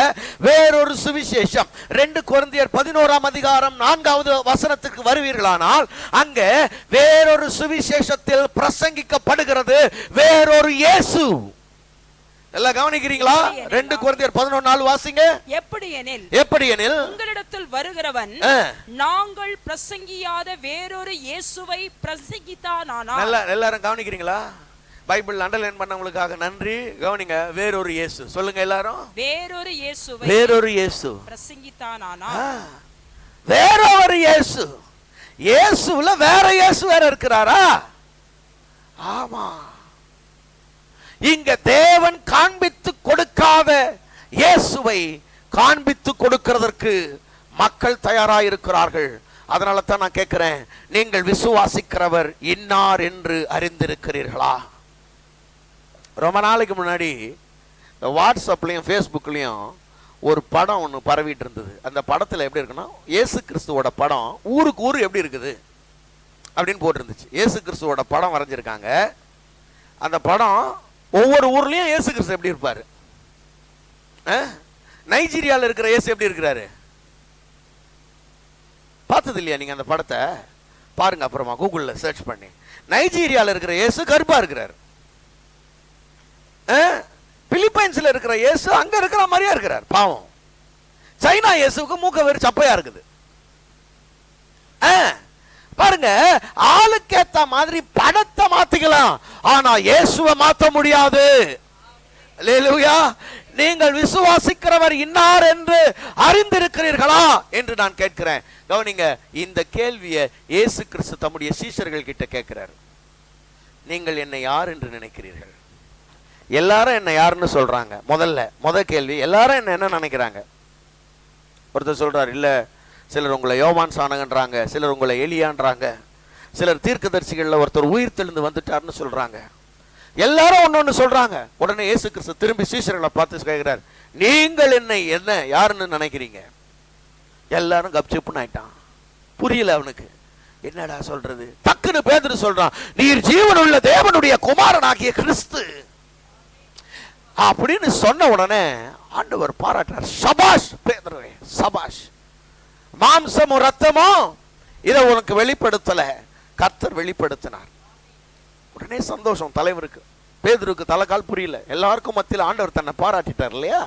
வேறொரு சுவிசேஷம். 2 கொரிந்தியர் 11ஆம் அதிகாரம் 4வது வசனத்துக்கு வருவீர்களானால் அங்க வேறொரு சுவிசேஷத்தில் பிரசங்கிக்கப்படுகிறது வேறொரு இயேசு. எல்லாம் கவனிக்கிறீங்களா? 2 கொரிந்தியர் 11:4 வாசிங்க. எப்படியெனில் உங்களிடத்தில் வருகிறவன் நாங்கள் பிரசங்கியாத வேறொரு இயேசுவை பிரசங்கித்தானானால். எல்லாரும் கவனிக்கிறீங்களா? பைபிள் அண்டர்லைன் பண்ணவங்களுக்காக நன்றி. கவனிங்க, வேறொரு இயேசு சொல்லுங்க எல்லாரும். வேறொரு இயேசுவை, வேறொரு இயேசு பிரசங்கித்தானானால். வேறொரு இயேசு. இயேசுல வேற இயேசு வேற இருக்கிறாரா? ஆமா. இங்க தேவன் காண்பித்து கொடுக்காத இயேசுவை காண்பித்து கொடுக்கிறதற்கு மக்கள் தயாராயிருக்கிறார்கள். அதனால தான் நான் கேட்கிறேன், நீங்கள் விசுவாசிக்கிறவர் இன்னார் என்று அறிந்திருக்கிறீர்களா? ரொம்ப நாளைக்கு முன்னாடி இந்த வாட்ஸ்அப்லையும் ஃபேஸ்புக்லையும் ஒரு படம் ஒன்று பரவிட்டு இருந்தது. அந்த படத்தில் எப்படி இருக்குன்னா, இயேசு கிறிஸ்துவோட படம் ஊருக்கு ஊர் எப்படி இருக்குது அப்படின்னு போட்டிருந்துச்சு. இயேசு கிறிஸ்துவோட படம் வரைஞ்சிருக்காங்க. அந்த படம் ஒவ்வொரு ஊர்லயும் இயேசு கிறிஸ்து எப்படி இருப்பாரு? நைஜீரியாவில் இருக்கிற இயேசு எப்படி இருக்கிறாரு? பார்த்தது இல்லையா நீங்க? அந்த படத்தை பாருங்க, அப்புறமா கூகுள்ல சர்ச் பண்ணி. நைஜீரியாவில் இருக்கிற இயேசு கருப்பா இருக்கிறார். பிலிப்பைன்ஸ்ல இருக்கிற இயேசு அங்க இருக்கிற மாதிரியா இருக்கிறார், பாவம். சைனா இயேசுக்கு மூக்க வேறு சப்பையா இருக்குது. பாருங்க, ஆளுக்கேத்த மாதிரி படத்தை மாத்திக்கலாம், ஆனா இயேசுவை மாத்த முடியாது. அல்லேலூயா. நீங்கள் விசுவாசிக்கிறவர் இன்னார் என்று அறிந்திருக்கிறீர்களா என்று நான் கேட்கிறேன். கவனிங்க, இந்த கேள்வியை இயேசு கிறிஸ்து தம்முடைய சீஷர்கள் கிட்ட கேட்கிறார். நீங்கள் என்னை யார் என்று நினைக்கிறீர்கள்? எல்லாரும் என்ன யாருன்னு சொல்றாங்க. முதல் கேள்வி, எல்லாரும் என்ன நினைக்கிறாங்க? ஒருத்தர் சொல்றார், இல்ல சிலர் உங்களை யோவான் சானகன்றாங்க, சிலர் உங்களை எலியான்றாங்க, சிலர் தீர்க்கதரிசிகள்ல ஒருத்தர் உயிர் தெளிந்து வந்துட்டார்னு சொல்றாங்க. எல்லாரும் ஒன்னொன்னு சொல்றாங்க. உடனே இயேசு கிறிஸ்து திரும்பி சீஷர்களை பார்த்து கேட்கிறார், நீங்கள் என்னை என்ன யாருன்னு நினைக்கிறீங்க? எல்லாரும் கப்சிப்புன்னு ஆயிட்டான். புரியல அவனுக்கு, என்னடா சொல்றது? டக்குன்னு பேதுரு சொல்றான், நீர் ஜீவனுள்ள தேவனுடைய குமாரனாகிய கிறிஸ்து அப்படின்னு சொன்ன உடனே ஆண்டவர் பாராட்டுறார். சபாஷ் பேதுருவே, சபாஷ். மாம்சமும் ரத்தமும் இதை உனக்கு வெளிப்படுத்தல, கர்த்தர் வெளிப்படுத்தினார். உடனே சந்தோஷம் தலைவருக்கு. பேதுருக்கு தலைக்கால் புரியல. எல்லாருக்கும் மத்தியில் ஆண்டவர் தன்னை பாராட்டிட்டார் இல்லையா?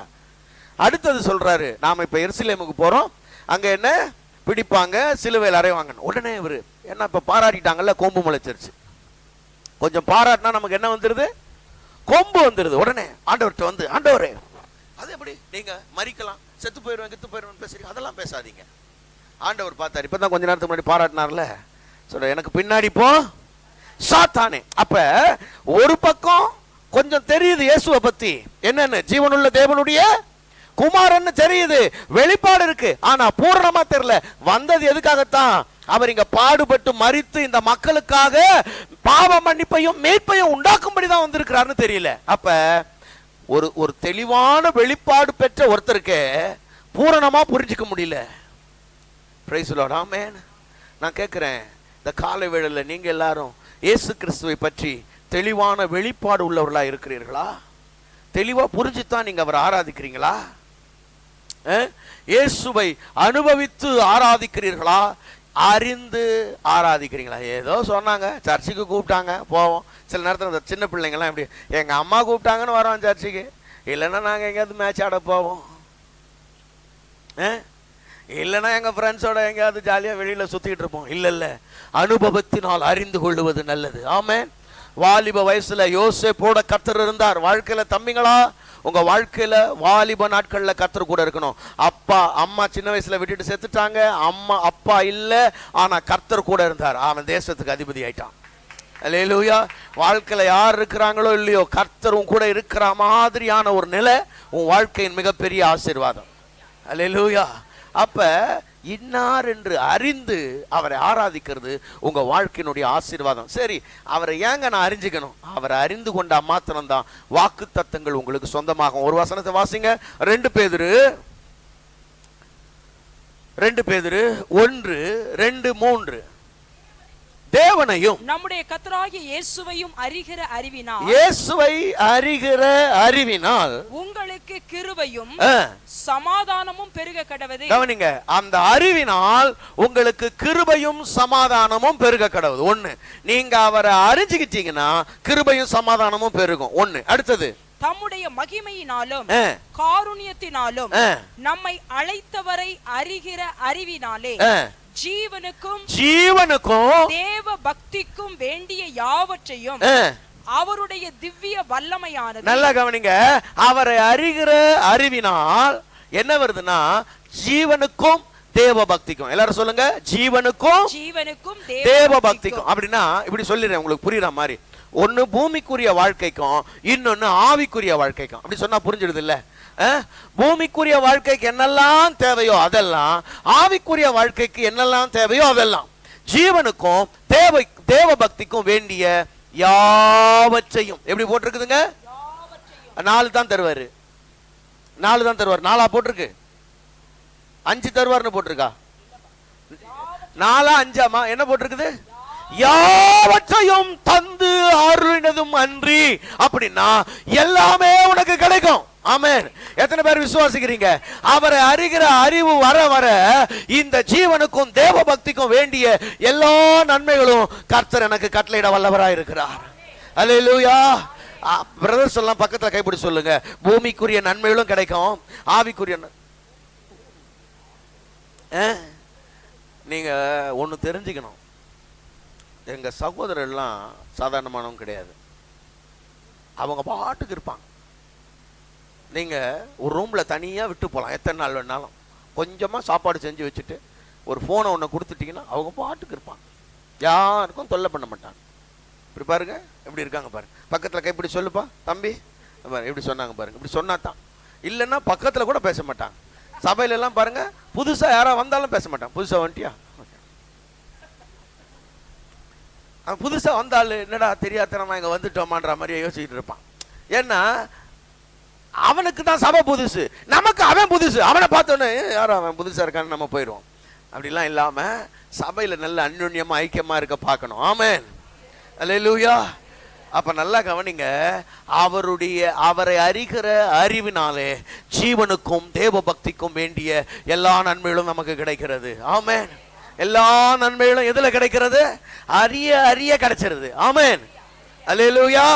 அடுத்தது சொல்றாரு, நாம இப்ப எருசலேமுக்கு போறோம், அங்க என்ன பிடிப்பாங்க, சிலுவையில் அறைவாங்க. உடனே இவரு என்ன, இப்ப பாராட்டிட்டாங்கல்ல, கொம்பு முளைச்சிருச்சு. கொஞ்சம் பாராட்டினா நமக்கு என்ன வந்துருது? கொம்பு வந்துருது. உடனே ஆண்டவர்கிட்ட வந்து, ஆண்டவரே அது எப்படி நீங்க மறிக்கலாம், செத்து போயிடுவேன் கித்து போயிடுவேன் பேசுறீங்க, அதெல்லாம் பேசாதீங்க. ஆண்டவர் பார்த்தாரு, இப்பதான் கொஞ்ச நேரத்துக்கு முன்னாடி பாராட்டினார்ல, சொல்ற எனக்கு பின்னாடி போ சாத்தானே. அப்ப ஒரு பக்கம் கொஞ்சம் தெரியுது இயேசுவை பத்தி, என்னன்னு, ஜீவனுள்ள தேவனுடைய குமாரன்னு தெரியுது, வெளிப்பாடு இருக்கு. ஆனா பூரணமா தெரியல. வந்தது எதுக்காகத்தான்? அவர் இங்க பாடுபட்டு மரித்து இந்த மக்களுக்காக பாவ மன்னிப்பையும் மீட்பையும் உண்டாக்கும்படிதான் வந்திருக்கிறாருன்னு தெரியல. அப்ப ஒரு தெளிவான வெளிப்பாடு பெற்ற ஒருத்தருக்கு பூரணமா புரிஞ்சுக்க முடியல. பிரைஸ் தி லார்ட், ஆமென். நான் கேட்கிறேன், இந்த காலை வேளையில நீங்க எல்லாரும் இயேசு கிறிஸ்துவை பற்றி தெளிவான வெளிப்பாடு உள்ளவர்களா இருக்கிறீர்களா? தெளிவா புரிஞ்சுதான் நீங்க அவரை ஆராதிக்கிறீங்களா? இயேசுவை அனுபவித்து ஆராதிக்கிறீர்களா? அறிந்து ஆராதிக்கிறீங்களா? ஏதோ சொன்னாங்க, சர்ச்சுக்கு கூப்பிட்டாங்க போவோம். சில நேரத்தில் சின்ன பிள்ளைங்கலாம் எப்படி, எங்க அம்மா கூப்பிட்டாங்கன்னு வரோம் சர்ச்சுக்கு, இல்லைன்னா நாங்கள் எங்கேயாவது மேட்ச் ஆட போவோம், இல்லைன்னா எங்க ஃப்ரெண்ட்ஸோட எங்கேயாவது ஜாலியாக வெளியில சுத்திட்டு இருப்போம். இல்ல, அனுபவத்தினால் அறிந்து கொள்வது நல்லது. ஆமென். வாலிப வயசுல யோசேப்போட கர்த்தர் இருந்தார். வாழ்க்கையில தம்பிங்களா, உங்க வாழ்க்கையில வாலிப நாட்கள்ல கர்த்தர் கூட இருக்கணும். அப்பா அம்மா சின்ன வயசுல விட்டுட்டு செத்துட்டாங்க, அம்மா அப்பா இல்ல, ஆனா கர்த்தர் கூட இருந்தார். அவன் தேசத்துக்கு அதிபதி ஆயிட்டான். அல்லேலூயா. வாழ்க்கையில யார் இருக்கிறாங்களோ இல்லையோ, கர்த்தரும் கூட இருக்கிற மாதிரியான ஒரு நிலை உன் வாழ்க்கையின் மிகப்பெரிய ஆசீர்வாதம். அல்லேலூயா. அப்ப இன்னார் என்று அறிந்து அவரை ஆராதிக்கிறது உங்க வாழ்க்கையினுடைய ஆசீர்வாதம். சரி, அவரை ஏங்க நான் அறிஞ்சுக்கணும்? அவரை அறிந்து கொண்ட மாத்திரம்தான் வாக்கு தத்தங்கள் உங்களுக்கு சொந்தமாகும். ஒரு வசனத்தை வாசிங்க, 2 பேதுரு 1:2-3. தேவனையும் நம்முடைய கர்த்தராகிய இயேசுவையும் அறிகிற அறிவினால், இயேசுவை அறிகிற அறிவினால் உங்களுக்கு கிருபையும் சமாதானமும் பெருக கடவது. கவனிங்க, அந்த அறிவினால் உங்களுக்கு கிருபையும் சமாதானமும் பெருக கடவுது. ஒண்ணு, நீங்க அவரை அறிஞ்சுக்கிட்டீங்கன்னா கிருபையும் சமாதானமும் பெருகும். ஒண்ணு. அடுத்தது, தம்முடைய மகிமையினாலும் காருண்யத்தினாலும் நம்மை அழைத்தவரை அறிகிற அறிவினாலே ஜீவனுக்கும் தேவ பக்திக்கும் வேண்டிய யாவற்றையும் அவருடைய திவ்ய வல்லமையானது. நல்லா கவனிங்க, அவரை அறிகிற அறிவினால் என்ன வருதுன்னா, ஜீவனுக்கும் தேவ பக்திக்கும். எல்லாரும் சொல்லுங்க, ஜீவனுக்கும் தேவ பக்திக்கும். அப்படின்னா இப்படி சொல்லிடுறேன் உங்களுக்கு புரியுற மாதிரி. ஒன்னு பூமிக்குரிய வாழ்க்கைக்கும், இன்னொன்னு ஆவிக்குரிய வாழ்க்கைக்கும். அப்படி சொன்னா புரிஞ்சிடுது இல்ல? பூமிக்குரிய வாழ்க்கைக்கு என்னெல்லாம் தேவையோ அதெல்லாம், ஆவிக்குரிய வாழ்க்கைக்கு என்னெல்லாம் தேவையோ அதெல்லாம். ஜீவனுக்கும் தேவ பக்திக்கும் வேண்டிய யாவற்றையும். எப்படி போட்டிருக்குதுங்க? 4 தான் தருவாரு. 4 தான் தருவார். 4 போட்டிருக்கு, 5 தருவார்னு போட்டிருக்கா? 4 5 என்ன போட்டிருக்குது? யாவற்றையும் தந்து அருளினதும் அன்றி. அப்படின்னா எல்லாமே உனக்கு கிடைக்கும். ஆமென். எத்தனை பேர் விசுவாசிக்கிறீங்க? அவரை அறிகிற அறிவு வர வர இந்த ஜீவனுக்கும் தேவ பக்திக்கும் வேண்டிய எல்லா நன்மைகளும் கர்த்தர் எனக்கு கட்டளையிட வல்லவராய் இருக்கிறார். அல்லேலூயா. பிரதர்ஸ் எல்லாம் பக்கத்துல கைப்பிடி சொல்லுங்க, பூமிக்குரிய நன்மைகளும் கிடைக்கும், ஆவிக்குரிய. நீங்க ஒண்ணு தெரிஞ்சுக்கணும், எங்க சகோதரர்லாம் சாதாரணமானவங்க கிடையாது. அவங்க பாட்டுக்கு இருப்பாங்க. நீங்க ஒரு ரூம்ல தனியா விட்டு போகலாம், எத்தனை நாள் வேணாலும். கொஞ்சமா சாப்பாடு செஞ்சு வச்சுட்டு ஒரு போனை ஒன்று கொடுத்துட்டீங்கன்னா அவங்க பாட்டுக்கு இருப்பாங்க, யாருக்கும் தொல்லை பண்ண மாட்டாங்க. இப்படி பாருங்க எப்படி இருக்காங்க பாருங்க. பக்கத்துல கைப்பிடி சொல்லுப்பா தம்பி, எப்படி சொன்னாங்க பாருங்க. இப்படி சொன்னாதான், இல்லைன்னா பக்கத்துல கூட பேச மாட்டாங்க. சபையில எல்லாம் பாருங்க, புதுசா யாரா வந்தாலும் பேச மாட்டாங்க. புதுசா வந்துட்டியா, புதுசா வந்தாலும் என்னடா தெரியாதனமா இங்க வந்துட்டோமான்ற மாதிரி யோசிச்சுட்டு இருப்பான். ஏன்னா அவனுக்கு தான் சபை புதுசு, நமக்கு அவன் புதுசு. அவனை பார்த்தோன்னே யாரும் அவன் புதுசா இருக்கான்னு நம்ம போயிடுவோம். அப்படிலாம் இல்லாம சபையில நல்ல அந்யோன்யமா ஐக்கியமா இருக்க பார்க்கணும். ஆமென். அல்லேலூயா. அப்ப நல்லா கவனிங்க, அவரை அறிகிற அறிவினாலே ஜீவனுக்கும் தேவ பக்திக்கும் வேண்டிய எல்லா நன்மைகளும் நமக்கு கிடைக்கிறது. ஆமென். எல்லா நன்மைகளும் எதுல கிடைக்கிறது? அறிய கிடைச்சிருது. ஆமென். அல்லேலூயா.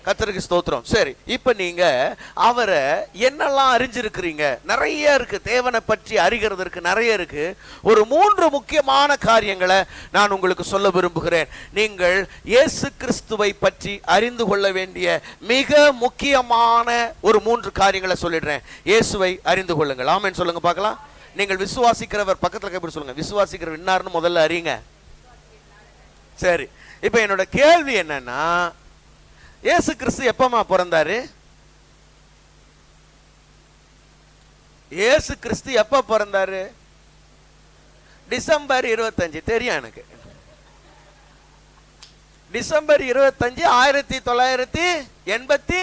கர்த்தருக்கு ஸ்தோத்திரம். சரி, இப்ப நீங்க அவரை என்னெல்லாம் அறிஞ்சிருக்கிறீங்க? நிறைய இருக்கு, தேவனை பற்றி அறிகிறதற்கு நிறைய இருக்கு. ஒரு 3 முக்கியமான காரியங்களை நான் உங்களுக்கு சொல்ல விரும்புகிறேன். நீங்கள் இயேசு கிறிஸ்துவை பற்றி அறிந்து கொள்ள வேண்டிய மிக முக்கியமான ஒரு 3 காரியங்களை சொல்லிடுறேன். இயேசுவை அறிந்து கொள்ளுங்கள். ஆமென் சொல்லுங்க பார்க்கலாம். நீங்கள் விசுவாசிக்கிறவர், பக்கத்துல எப்படி சொல்லுங்க, விசுவாசிக்கிறவர் இன்னார்னு முதல்ல அறியுங்க. சரி, இப்ப என்னோட கேள்வி என்னன்னா, இயேசு கிறிஸ்து எப்பமா பிறந்தாரு? இயேசு கிறிஸ்து எப்ப பிறந்தாரு? டிசம்பர் 25. தெரியும் எனக்கு. டிசம்பர் 25 1982 82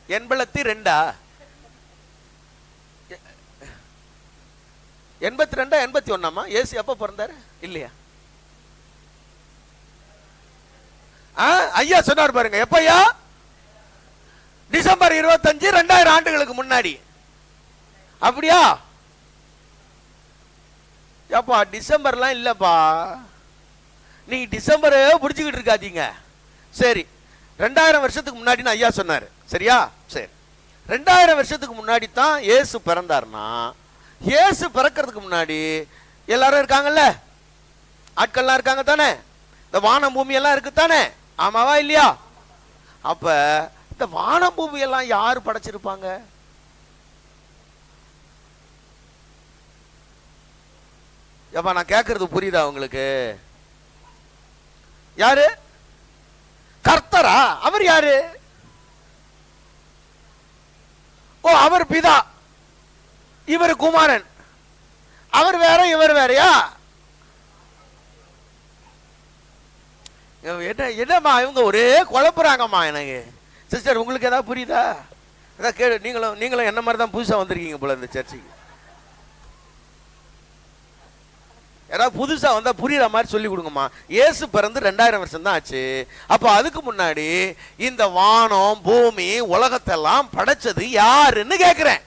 82 81 இயேசு எப்ப பிறந்தாரு? இல்லையா? ஐயா சொன்னார் பாருங்க. எப்பயா? டிசம்பர் 25 2000 ஆண்டுகளுக்கு முன்னாடி. அப்படியா? ஏப்பா டிசம்பர்லாம் இல்லப்பா, நீ டிசம்பரை பிடிச்சுக்கிட்டு இருக்காதீங்க. சரி, 2000 வருஷத்துக்கு முன்னாடி ஐயா சொன்னாரு. சரியா? சரி, 2000 வருஷத்துக்கு முன்னாடி தான் இயேசு பிறந்தார்னா, இயேசு பிறக்கிறதுக்கு முன்னாடி எல்லாரும் இருக்காங்கல்ல, ஆட்கள்லாம் இருக்காங்க தானே, இந்த வானம் பூமி எல்லாம் இருக்கு தானே, ஆமாவா இல்லையா? அப்ப இந்த வானம் பூமி எல்லாம் யாரு படைச்சிருப்பாங்க? ஏப்பா நான் கேட்கறது புரியுதா உங்களுக்கு? யாரு? கர்த்தரா? அவர் யாரு? ஓ, அவர் பிதா, இவர் குமாரன். அவர் வேற, இவர் வேறயா? என்னம்மா இவங்க ஒரே குழப்புறாங்கம்மா எனக்கு. சிஸ்டர் உங்களுக்கு ஏதாவது புரியுதா? ஏதாவது கேளு. நீங்களும் என்ன மாதிரி தான் புதுசா வந்திருக்கீங்க போல இந்த சர்ச்சுக்கு. யாராவது புதுசா வந்தா புரியுற மாதிரி சொல்லி கொடுங்கம்மா. இயேசு பிறந்து 2000 வருஷம் தான் ஆச்சு. அப்ப அதுக்கு முன்னாடி இந்த வானம் பூமி உலகத்தெல்லாம் படைச்சது யாருன்னு கேக்குறேன்.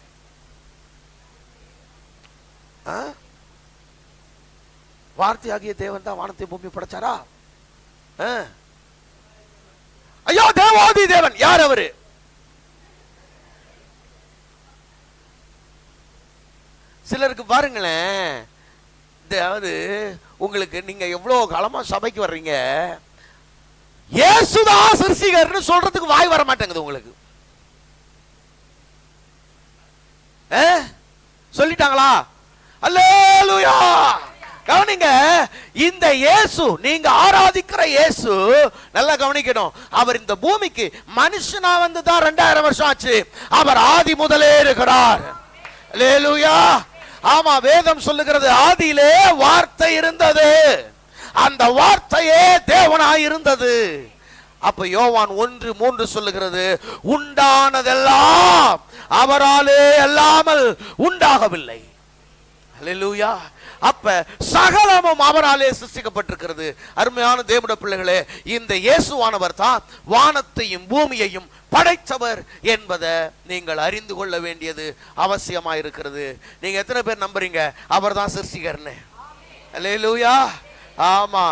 வார்த்தையாகிய தேவன் தான் வானத்தை பூமி படைச்சாரா? ஐயோ, தேவாதி தேவன். யார் அவரு? சிலருக்கு பாருங்களேன், அதாவது உங்களுக்கு நீங்க எவ்வளவு காலமா சபைக்கு வர்றீங்க, இயேசுதான் சிருஷ்டிகர்னு சொல்றதுக்கு வாய் வர மாட்டேங்குது உங்களுக்கு. சொல்லிட்டாங்களா? அல்லேலூயா. கவனிங்க, இந்த இயேசு, நீங்க ஆராதிக்கிற இயேசு, நல்லா கவனிக்கணும், அவர் இந்த பூமிக்கு மனுஷனா வந்து தான் 2000 வருஷம் ஆச்சு. அவர் ஆதி முதலே இருக்கிறார். அல்லேலூயா. ஆமா, வேதம் சொல்லுகிறது, ஆதியிலே வார்த்தை இருந்தது, அந்த வார்த்தையே தேவனாய் இருந்தது. அப்ப யோவான் 1:3 சொல்லுகிறது, உண்டானதெல்லாம் அவராலே அல்லாமல் உண்டாகவில்லை. அல்லேலூயா. அப்ப சகலமும் அவராலே சிருஷ்டிக்கப்பட்டிருக்கிறது. அருமையான தேவனுடைய பிள்ளைகளே, இந்த இயேசுவானவர் தான் வானத்தையும் பூமியையும் படைத்தவர் என்பதை நீங்கள் அறிந்து கொள்ள வேண்டியது அவசியமாயிருக்கிறது. நீங்க எத்தனை பேர் நம்புறீங்க அவர் தான் சிருஷ்டிகர்னு? அல்லேலூயா. ஆமா,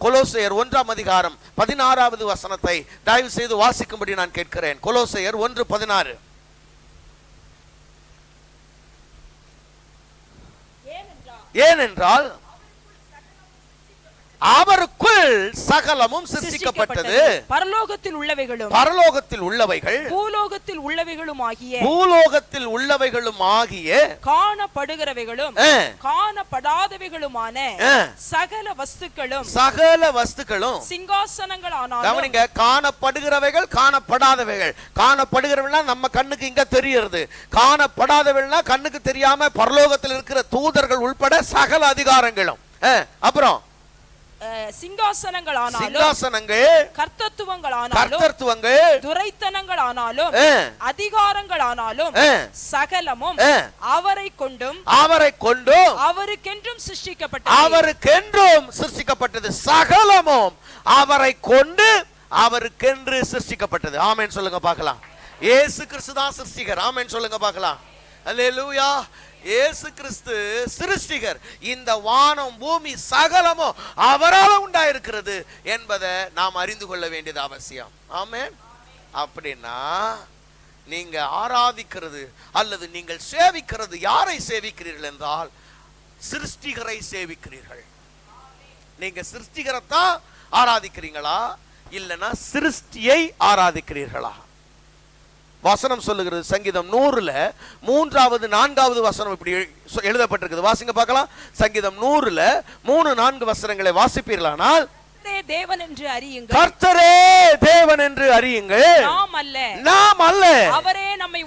கொலோசையர் 1ஆம் அதிகாரம் 16வது வசனத்தை தயவு செய்து வாசிக்கும்படி நான் கேட்கிறேன். கொலோசையர் 1:16. ஏனென்றால் அவருக்குள் சகலமும் சிருஷ்டிக்கப்பட்டது, பரலோகத்தில் உள்ளவைகளும் பூலோகத்தில் உள்ளவைகளும் ஆகிய காணப்படுகிறவைகளும் காணப்படாதவைகளுமான சகல வஸ்துக்களும் சிங்காசனங்களானாலும். கவனிங்க, காணப்படுகிறவைகள் காணப்படாதவைகள். காணப்படுகிறவைகள் நம்ம கண்ணுக்கு இங்க தெரியுது, காணப்படாதவைகள்னா கண்ணுக்கு தெரியாம பரலோகத்தில் இருக்கிற தூதர்கள் உட்பட சகல அதிகாரங்களும். அப்புறம் சிங்காசனங்கள், கர்த்தத்துவங்கள், துரைத்தனங்களானாலும் அதிகாரங்களானாலும் சகலமும் அவரை கொண்டும் அவருக்கென்றும் சிருஷ்டிக்கப்பட்டது. சகலமும் அவரை கொண்டு அவருக்கென்று சிருஷ்டிக்கப்பட்டது. ஆமென் சொல்லுங்க பார்க்கலாம். இயேசு கிறிஸ்து தான் சிருஷ்டிகர். ஆமென் சொல்லுங்க பார்க்கலாம். அல்லேலூயா. இயேசு கிறிஸ்து சிருஷ்டிகர். இந்த வானம் பூமி சகலமும் அவரால் உண்டாயிருக்கிறது என்பதை நாம் அறிந்து கொள்ள வேண்டியது அவசியம். ஆமென். அப்படின்னா நீங்க ஆராதிக்கிறது அல்லது நீங்கள் சேவிக்கிறது யாரை சேவிக்கிறீர்கள் என்றால் சிருஷ்டிகரை சேவிக்கிறீர்கள். நீங்க சிருஷ்டிகரைத்தான் ஆராதிக்கிறீங்களா இல்லனா சிருஷ்டியை ஆராதிக்கிறீர்களா? வசனம் சொல்லுகிறது சங்கீதம் 100ல 3வது 4வது வசனம் இப்படி எழுதப்பட்டிருக்குது. வாசிங்க பார்க்கலாம். சங்கீதம் 100ல 3-4 வசனங்களை வாசிப்பீர்களானால், தேவன் என்று அறியுங்கள், கர்த்தரே தேவன் என்று அறியுங்கள், நாம் அல்ல அவரே நம்மை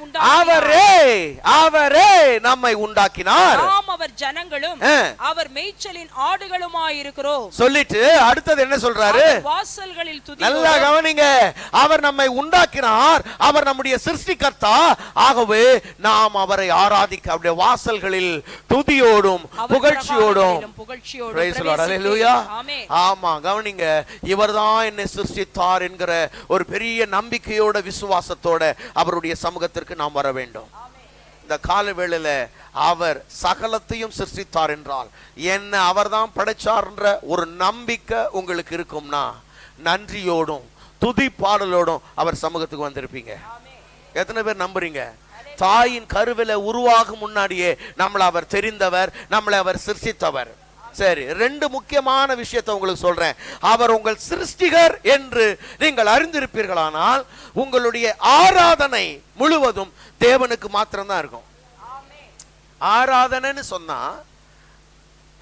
உண்டாக்கினார், நாம் அவர் ஜனங்களும் அவர் மேய்ச்சலின் ஆடுகளுமாய் இருக்கிறோம் சொல்லிட்டு அடுத்தது என்ன சொல்றாரு? வாசல்களில் துதி. நல்லா கவனிங்க. அவர் நம்மை உண்டாக்கினார், அவர் நம்முடைய சிருஷ்டிகர்த்தா. ஆகவே நாம் அவரை ஆராதிக்க அவருடைய வாசல்களில் துதியோடும் புகழ்ச்சியோடும். ஆமா கவனிங்க. இவர்தான் என்னை சிருஷ்டித்தார் என்கிற ஒரு பெரிய நம்பிக்கையோட விசுவாசத்தோட அவருடைய சமூகத்திற்கு நாம் வர வேண்டும். இந்த கால வேளையில அவர் சகலத்தையும் சிருஷ்டித்தார் என்றால் என்ன அவர்தான் படைச்சார்ன்ற ஒரு நம்பிக்கை உங்களுக்கு இருக்கும்னா நன்றியோடும் துதி பாடலோடும் அவர் சமூகத்துக்கு வந்திருப்பீங்க. எத்தனை பேர் நம்புறீங்க? தாயின் கருவில உருவாகும் முன்னாடியே நம்மளை அவர் தெரிந்தவர், நம்மளை அவர் சிருஷ்டித்தவர். சரி, 2 முக்கியமான விஷயத்தை உங்களுக்கு சொல்றேன். அவர் உங்கள் சிருஷ்டிகர் என்று நீங்கள் அறிந்திருப்பீர்களானால் உங்களுடைய ஆராதனை முழுவதும் தேவனுக்கு மாத்திரம்தான் இருக்கும். ஆராதனைன்னு சொன்னா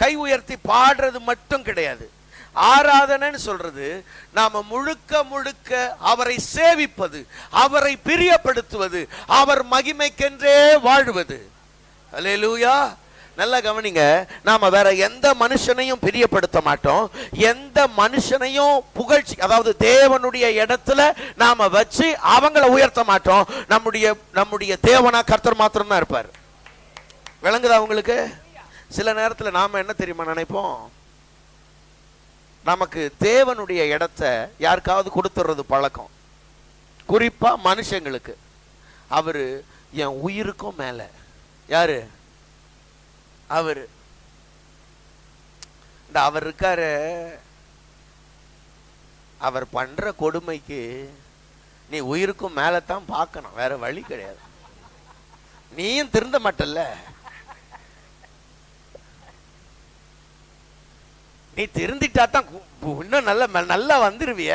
கை உயர்த்தி பாடுறது மட்டும் கிடையாது. ஆராதனைன்னு சொல்றது நாம முழுக்க முழுக்க அவரை சேவிப்பது, அவரை பிரியப்படுத்துவது, அவர் மகிமைக்கென்றே வாழ்வது. அல்லேலூயா. நல்லா கவனிங்க. நாம வேற எந்த மனுஷனையும் பிரியப்படுத்த மாட்டோம், எந்த மனுஷனையும் புகழ்ச்சி அதாவது தேவனுடைய இடத்துல நாம வச்சு அவங்கள உயர்த்த மாட்டோம். நம்முடைய தேவனா கர்த்தர் மாத்திரம் தான் இருப்பார். விளங்குதா உங்களுக்கு? சில நேரத்தில் நாம என்ன தெரியுமா நினைப்போம், நமக்கு தேவனுடைய இடத்தை யாருக்காவது கொடுத்துறது பழக்கம். குறிப்பா மனுஷங்களுக்கு. அவரு என் உயிருக்கும் மேல. யாரு அவரு? இந்த அவர் இருக்காரு, அவர் பண்ற கொடுமைக்கு நீ உயிருக்கும் மேலத்தான் பார்க்கணும், வேற வழி கிடையாது. நீயும் திருந்த மாட்டல்ல, நீ திருந்திட்டா தான் இன்னும் நல்லா வந்துருவிய.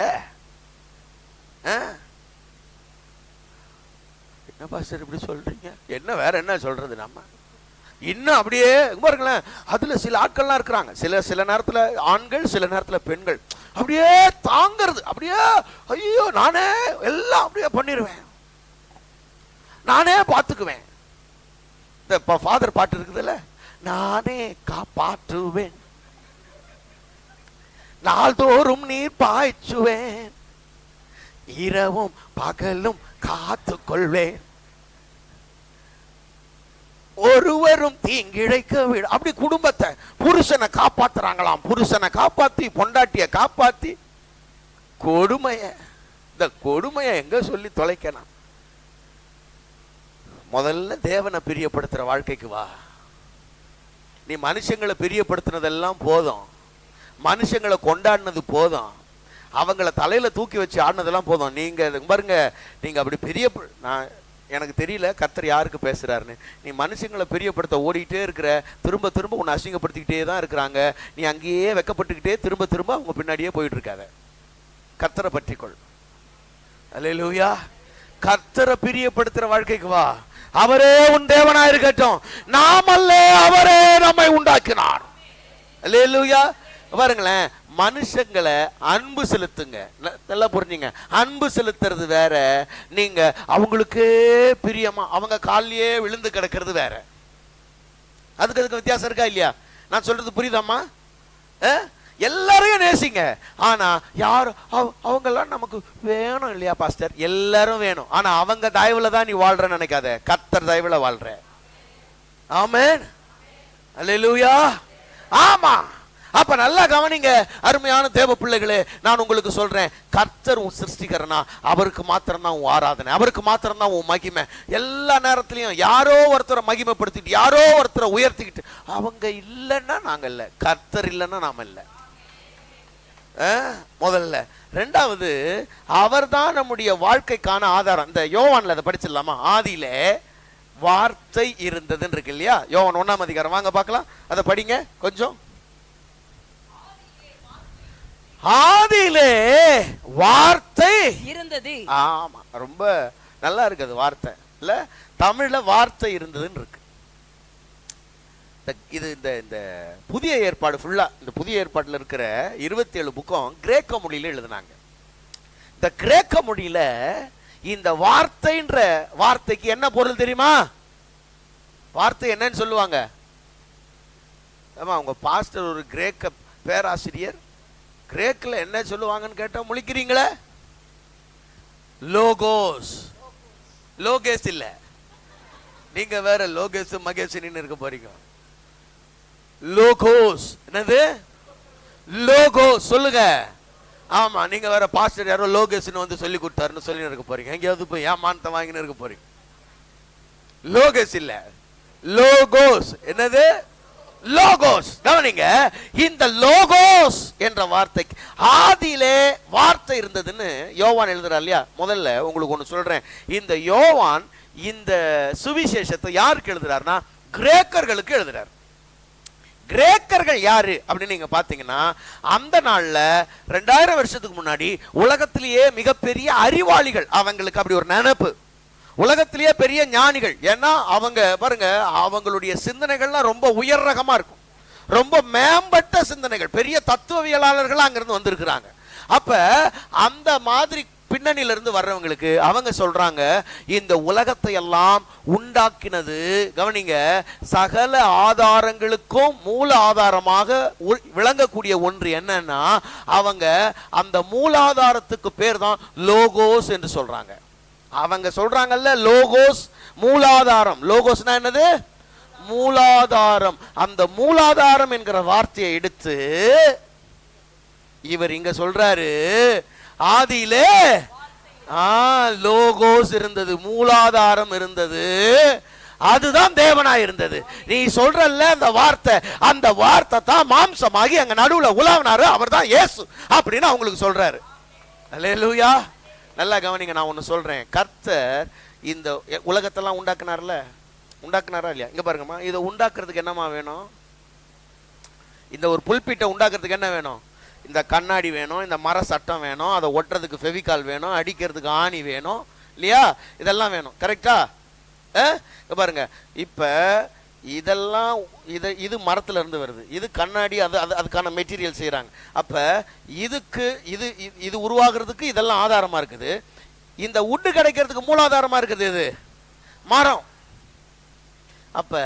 என்ன பாஸ்டர் இப்படி சொல்றீங்க? என்ன வேற என்ன சொல்றது? நம்ம இன்னும் அப்படியே பாருங்களேன். அதுல சில ஆட்கள்லாம் இருக்கிறாங்க, சில நேரத்துல ஆண்கள், சில நேரத்துல பெண்கள். அப்படியே தாங்கிறது, அப்படியே ஐயோ நானே எல்லாம் அப்படியே பண்ணிடுவேன், நானே பார்த்துக்குவேன். இந்த ஃபாதர் பாட்டு இருக்குதுல்ல, நானே காப்பாற்றுவேன், நாள்தோறும் நீர் பாய்ச்சுவேன், இரவும் பகலும் காத்து கொள்வேன், ஒருவரும் தீங்கிழைக்க விட. அப்படி குடும்பத்தை புருஷனை காப்பாத்துறாங்களாம். புருஷனை காப்பாத்தி பொண்டாட்டிய காப்பாத்தி இந்த கொடுமைய எங்க சொல்லி தொலைக்கணும்? முதல்ல தேவனை பிரியப்படுத்துற வாழ்க்கைக்கு வா. நீ மனுஷங்களை பிரியப்படுத்தினதெல்லாம் போதும், மனுஷங்களை கொண்டாடினது போதும், அவங்கள தலையில தூக்கி வச்சு ஆடினதெல்லாம் போதும். நீங்க பாருங்க, நீங்க அப்படி பெரிய எனக்கு தெரியல கர்த்தர் யாருக்கு பேசுறாருன்னு. நீ மனுஷங்களை பிரியப்படுத்த ஓடிக்கிட்டே இருக்கிற, திரும்ப திரும்ப உன்னை அசிங்கப்படுத்திக்கிட்டே தான் இருக்கிறாங்க, நீ அங்கேயே வெக்கப்பட்டுக்கிட்டே திரும்ப திரும்ப அவங்க பின்னாடியே போயிட்டு இருக்காத. கர்த்தரை பற்றிக்கொள். அல்லேலூயா. கர்த்தரை பிரியப்படுத்துற வாழ்க்கைக்கு வா. அவரே உன் தேவனா இருக்கட்டும், நாம் அல்ல, அவரே நம்மை உண்டாக்கினார். அல்லேலூயா. பாருங்களேன், மனுஷங்களை அன்பு செலுத்துங்க. நல்லா புரிஞ்சுங்க. அன்பு செலுத்துறது வேற, நீங்க அவங்களுக்கே பிரியமா அவங்க காலிலேயே விழுந்து கிடக்கிறது வேற. அதுக்கு வித்தியாசம் இருக்கா இல்லையா? நான் சொல்றது புரியுதாம்மா? எல்லாரையும் நேசிங்க, ஆனா யார் அவங்கெல்லாம் நமக்கு வேணும் இல்லையா பாஸ்டர்? எல்லாரும் வேணும், ஆனா அவங்க தயவுல தான் நீ வாழ்றன்னு நினைக்காத, கர்த்தர் தயவுல வாழ்ற. ஆமென். அல்லேலூயா. ஆமா, அப்ப நல்லா கவனிங்க அருமையான தேவ பிள்ளைகளே, நான் உங்களுக்கு சொல்றேன், கர்த்தர் உன் சிருஷ்டிகரனா, அவருக்கு மாத்திரம் தான் உன் ஆராதனை, அவருக்கு மாத்திரம் தான் உன் மகிமை. எல்லா நேரத்திலையும் யாரோ ஒருத்தரை மகிமைப்படுத்திட்டு யாரோ ஒருத்தரை உயர்த்திக்கிட்டு, அவங்க இல்லைன்னா நாங்க இல்லை, கர்த்தர் இல்லைன்னா நாம இல்லை. முதல்ல. ரெண்டாவது, அவர் தான் நம்முடைய வாழ்க்கைக்கான ஆதாரம். இந்த யோவான்ல அதை படிச்சிடலாமா? ஆதியிலே வார்த்தை இருந்ததுன்னு இருக்கு இல்லையா? யோவான் 1ஆம் அதிகாரம், வாங்க பார்க்கலாம், அதை படிங்க கொஞ்சம். ஆதியிலே வார்த்தை இருந்தது. ஆமா, ரொம்ப நல்லா இருக்கு அது வார்த்தை இல்ல? தமிழ்ல வார்த்தை இருந்ததுன்னு இருக்கு. இது இந்த புதிய ஏற்பாடு ஃபுல்லா, இந்த புதிய ஏற்பாடுல இருக்கிற 27 புக்கம் கிரேக்க மொழியில எழுதினாங்க. இந்த கிரேக்க மொழியில இந்த வார்த்தைன்ற வார்த்தைக்கு என்ன பொருள் தெரியுமா? வார்த்தை என்னன்னு சொல்லுவாங்க? ஆமா, உங்க பாஸ்டர் ஒரு கிரேக்க பேராசிரியர், கிரேக்கில் என்ன சொல்லுவாங்கன்னு கேட்டா முழிக்கிறீங்களே. லோகோஸ். லோகேஸ் இல்ல, நீங்க வேற லோகேஸ் மகேஷின்னு இருக்க போறீங்க. லோகோஸ். என்னது? லோகோஸ். சொல்லுங்க. ஆமா, நீங்க வேற பாஸ்டர் யாரோ லோகேஸ்னு வந்து சொல்லி கொடுத்தாருன்னு சொல்லி இருக்க போறீங்க. எங்கேயாவது போய் ஏமானத்தை வாங்கின்னு இருக்க போறீங்க. லோகேஸ் இல்ல, லோகோஸ். என்னது? லோகோஸ். கவனிங்க, இந்த லோகோஸ் என்ற வார்த்தைக்கு ஆதியிலே வார்த்தை இருந்ததுன்னு யோவான் எழுதுறார் இல்லையா? முதல்ல உங்களுக்கு ஒன்று சொல்றேன், இந்த யோவான் இந்த சுவிசேஷத்தை யாருக்கு எழுதுறாருன்னா கிரேக்கர்களுக்கு எழுதுறார். கிரேக்கர்கள் யாரு அப்படின்னு நீங்க பாத்தீங்கன்னா, அந்த நாள்ல 2000 வருஷத்துக்கு முன்னாடி உலகத்திலேயே மிகப்பெரிய அறிவாளிகள், அவங்களுக்கு அப்படி ஒரு நினைப்பு, உலகத்திலேயே பெரிய ஞானிகள். ஏன்னா அவங்க பாருங்க, அவங்களுடைய சிந்தனைகள்லாம் ரொம்ப உயர் ரகமா இருக்கும், ரொம்ப மேம்பட்ட சிந்தனைகள், பெரிய தத்துவவியலாளர்கள் அங்கிருந்து வந்திருக்கிறாங்க. அப்ப அந்த மாதிரி பின்னணியில இருந்து வர்றவங்களுக்கு அவங்க சொல்றாங்க, இந்த உலகத்தை எல்லாம் உண்டாக்கினது, கவனிங்க, சகல ஆதாரங்களுக்கும் மூல ஆதாரமாக விளங்கக்கூடிய ஒன்று என்னன்னா, அவங்க அந்த மூலாதாரத்துக்கு பேர் தான் லோகோஸ் என்று சொல்றாங்க. அவங்க சொல்றாங்கல்ல லோகோஸ், மூலாதாரம். லோகோஸ்னா என்னது? மூலாதாரம். அந்த மூலாதாரம் என்கிற வார்த்தையை எடுத்து இவர் இங்க சொல்றாரு, ஆதியிலே லோகோஸ் இருந்தது, மூலாதாரம் இருந்தது, அதுதான் தேவனாய் இருந்தது. நீ சொல்றல்ல அந்த வார்த்தை, அந்த வார்த்தை தான் மாம்சமாகி அங்க நடுவுல உலாவினாரு, அவர் தான் இயேசு அப்படின்னு அவங்களுக்கு சொல்றாரு. அல்லேலூயா. நல்லா கவனிங்க, நான் ஒன்று சொல்றேன். கர்த்தர் இந்த உலகத்தெல்லாம் உண்டாக்குனார்ல, உண்டாக்குனாரா இல்லையா? இங்க பாருங்கம்மா, இதை உண்டாக்குறதுக்கு என்னமா வேணும்? இந்த ஒரு புல்பிட்டை உண்டாக்குறதுக்கு என்ன வேணும்? இந்த கண்ணாடி வேணும், இந்த மர சட்டம் வேணும், அதை ஒட்டுறதுக்கு ஃபெவிகால் வேணும், அடிக்கிறதுக்கு ஆணி வேணும் இல்லையா? இதெல்லாம் வேணும். கரெக்டா? பாருங்க, இப்ப இதெல்லாம் இது மரத்துல இருந்து வருது, இது கண்ணாடி, அதுக்கான மெட்டீரியல் செய்யறாங்க. அப்ப இதுக்கு இது உருவாகிறதுக்கு இதெல்லாம் ஆதாரமா இருக்குது. இந்த உட்டு கிடைக்கிறதுக்கு மூலாதாரமா இருக்குது இது மரம். அப்ப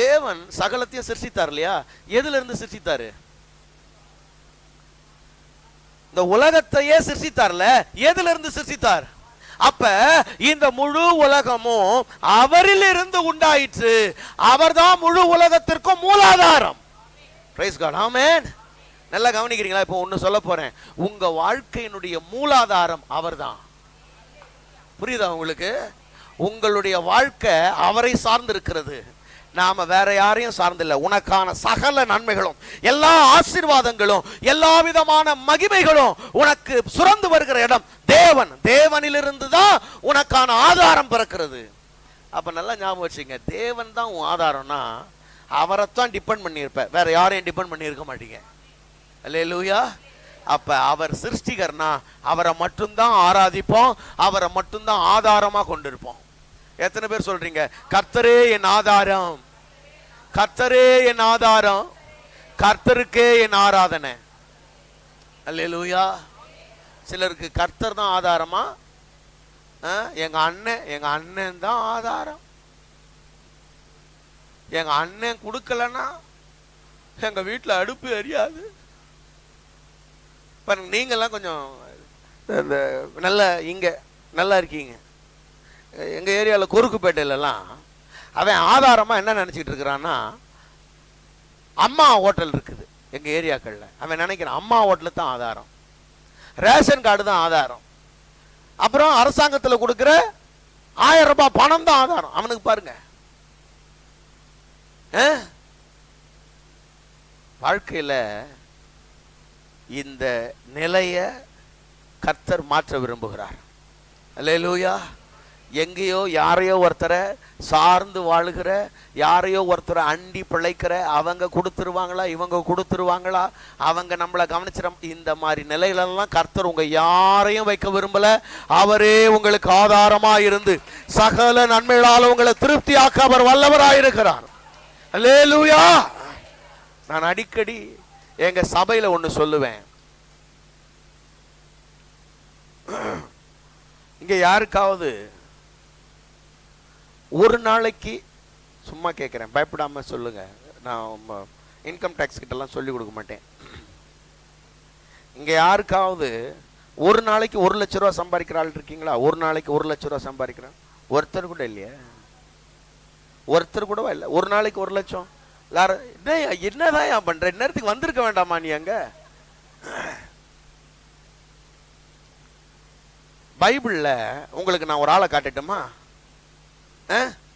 தேவன் சகலத்தையும் சிருஷ்டித்தார் இல்லையா? எதுல இருந்து சிருஷ்டித்தாரு? இந்த உலகத்தையே சிருஷ்டித்தார்ல, எதுல இருந்து சிருஷ்டித்தார்? அப்ப இந்த முழு உலகமும் அவரில் இருந்து உண்டாயிற்று. அவர்தான் முழு உலகத்திற்கும் மூலாதாரம். Praise God. ஆமென். நல்லா கவனிக்கிறீங்களா? இப்போ ஒன்னு சொல்ல போறேன், உங்க வாழ்க்கையினுடைய மூலாதாரம் அவர்தான். புரியுதா உங்களுக்கு? உங்களுடைய வாழ்க்கை அவரை சார்ந்து இருக்கிறது, நாம வேற யாரையும் சார்ந்தில்லை. உனக்கான சகல நன்மைகளும், எல்லா ஆசீர்வாதங்களும், எல்லா விதமான மகிமைகளும் உனக்கு சுரந்து வருகிற இடம் தேவன். தேவனிலிருந்து தான் உனக்கான ஆதாரம் பிறக்கிறது. அப்ப நல்லா ஞாபகம் வச்சுங்க, தேவன் தான் உன் ஆதாரம்னா அவரைத்தான் டிபெண்ட் பண்ணியிருப்ப, வேற யாரையும் டிபெண்ட் பண்ணி இருக்க மாட்டீங்க. அல்லேலூயா. அப்ப அவர் சிருஷ்டிகர்னா அவரை மட்டும்தான் ஆராதிப்போம், அவரை மட்டும்தான் ஆதாரமா கொண்டிருப்போம். எத்தனை பேர் சொல்றீங்க, கர்த்தரே என் ஆதாரம், கர்த்தரே என் ஆதாரம், கர்த்தருக்கே என் ஆராதனை? அல்லேலூயா. சிலருக்கு கர்த்தர் தான் ஆதாரமா, எங்க அண்ணன் தான் ஆதாரம், எங்க அண்ணன் கொடுக்கலன்னா எங்க வீட்டுல அடுப்பு எரியாது. பாருங்க, நீங்கெல்லாம் கொஞ்சம் நல்லா இங்க நல்லா இருக்கீங்க. எங்க ஏரியாவில் குறுக்குப்பேட்டையிலலாம் அவன் ஆதாரமா என்ன நினைச்சிட்டு இருக்கிறான்னா, அம்மா ஹோட்டல் இருக்குது. எங்க ஏரியாக்கள்ல. அவன் நினைக்கிறான் அம்மா ஹோட்டல் தான் ஆதாரம், ரேஷன் கார்டு தான் ஆதாரம், அப்புறம் அரசாங்கத்தில் கொடுக்கிற 1000 ரூபாய் பணம் தான் ஆதாரம் அவனுக்கு. பாருங்க, வாழ்க்கையில இந்த நிலைய கர்த்தர் மாற்ற விரும்புகிறார். அல்லேலூயா. எங்கேயோ யாரையோ ஒருத்தரை சார்ந்து வாழுகிற, யாரையோ ஒருத்தரை அண்டி பிழைக்கிற, அவங்க கொடுத்துருவாங்களா இவங்க கொடுத்துருவாங்களா, அவங்க நம்மளை கவனிச்சிட, இந்த மாதிரி நிலையிலெல்லாம் கர்த்தர் உங்க யாரையும் வைக்க விரும்பல. அவரே உங்களுக்கு ஆதாரமா இருந்து சகல நன்மைகளால் உங்களை திருப்தியாக்க அவர் வல்லவராயிருக்கிறார். அல்லேலூயா. நான் அடிக்கடி எங்க சபையில ஒண்ணு சொல்லுவேன். இங்க யாருக்காவது ஒரு நாளைக்கு, சும்மா கேட்கிறேன், பயப்படாம சொல்லுங்க, நான் இன்கம் டாக்ஸ் கிட்ட எல்லாம் சொல்லி கொடுக்க மாட்டேன். இங்க யாருக்காவது ஒரு நாளைக்கு 1 லட்சம் ரூபாய் சம்பாதிக்கிற ஆள் இருக்கீங்களா? ஒரு நாளைக்கு 1 லட்சம் ரூபாய் சம்பாதிக்கிறேன் ஒருத்தர் கூட இல்லையா? ஒருத்தர் கூடவா இல்லை? ஒரு நாளைக்கு 1 லட்சம் என்னதான் பண்ற? நேரத்துக்கு வந்திருக்க வேண்டாமா நீ? அங்க பைபிள்ல உங்களுக்கு நான் ஒரு ஆளை காட்டட்டுமா?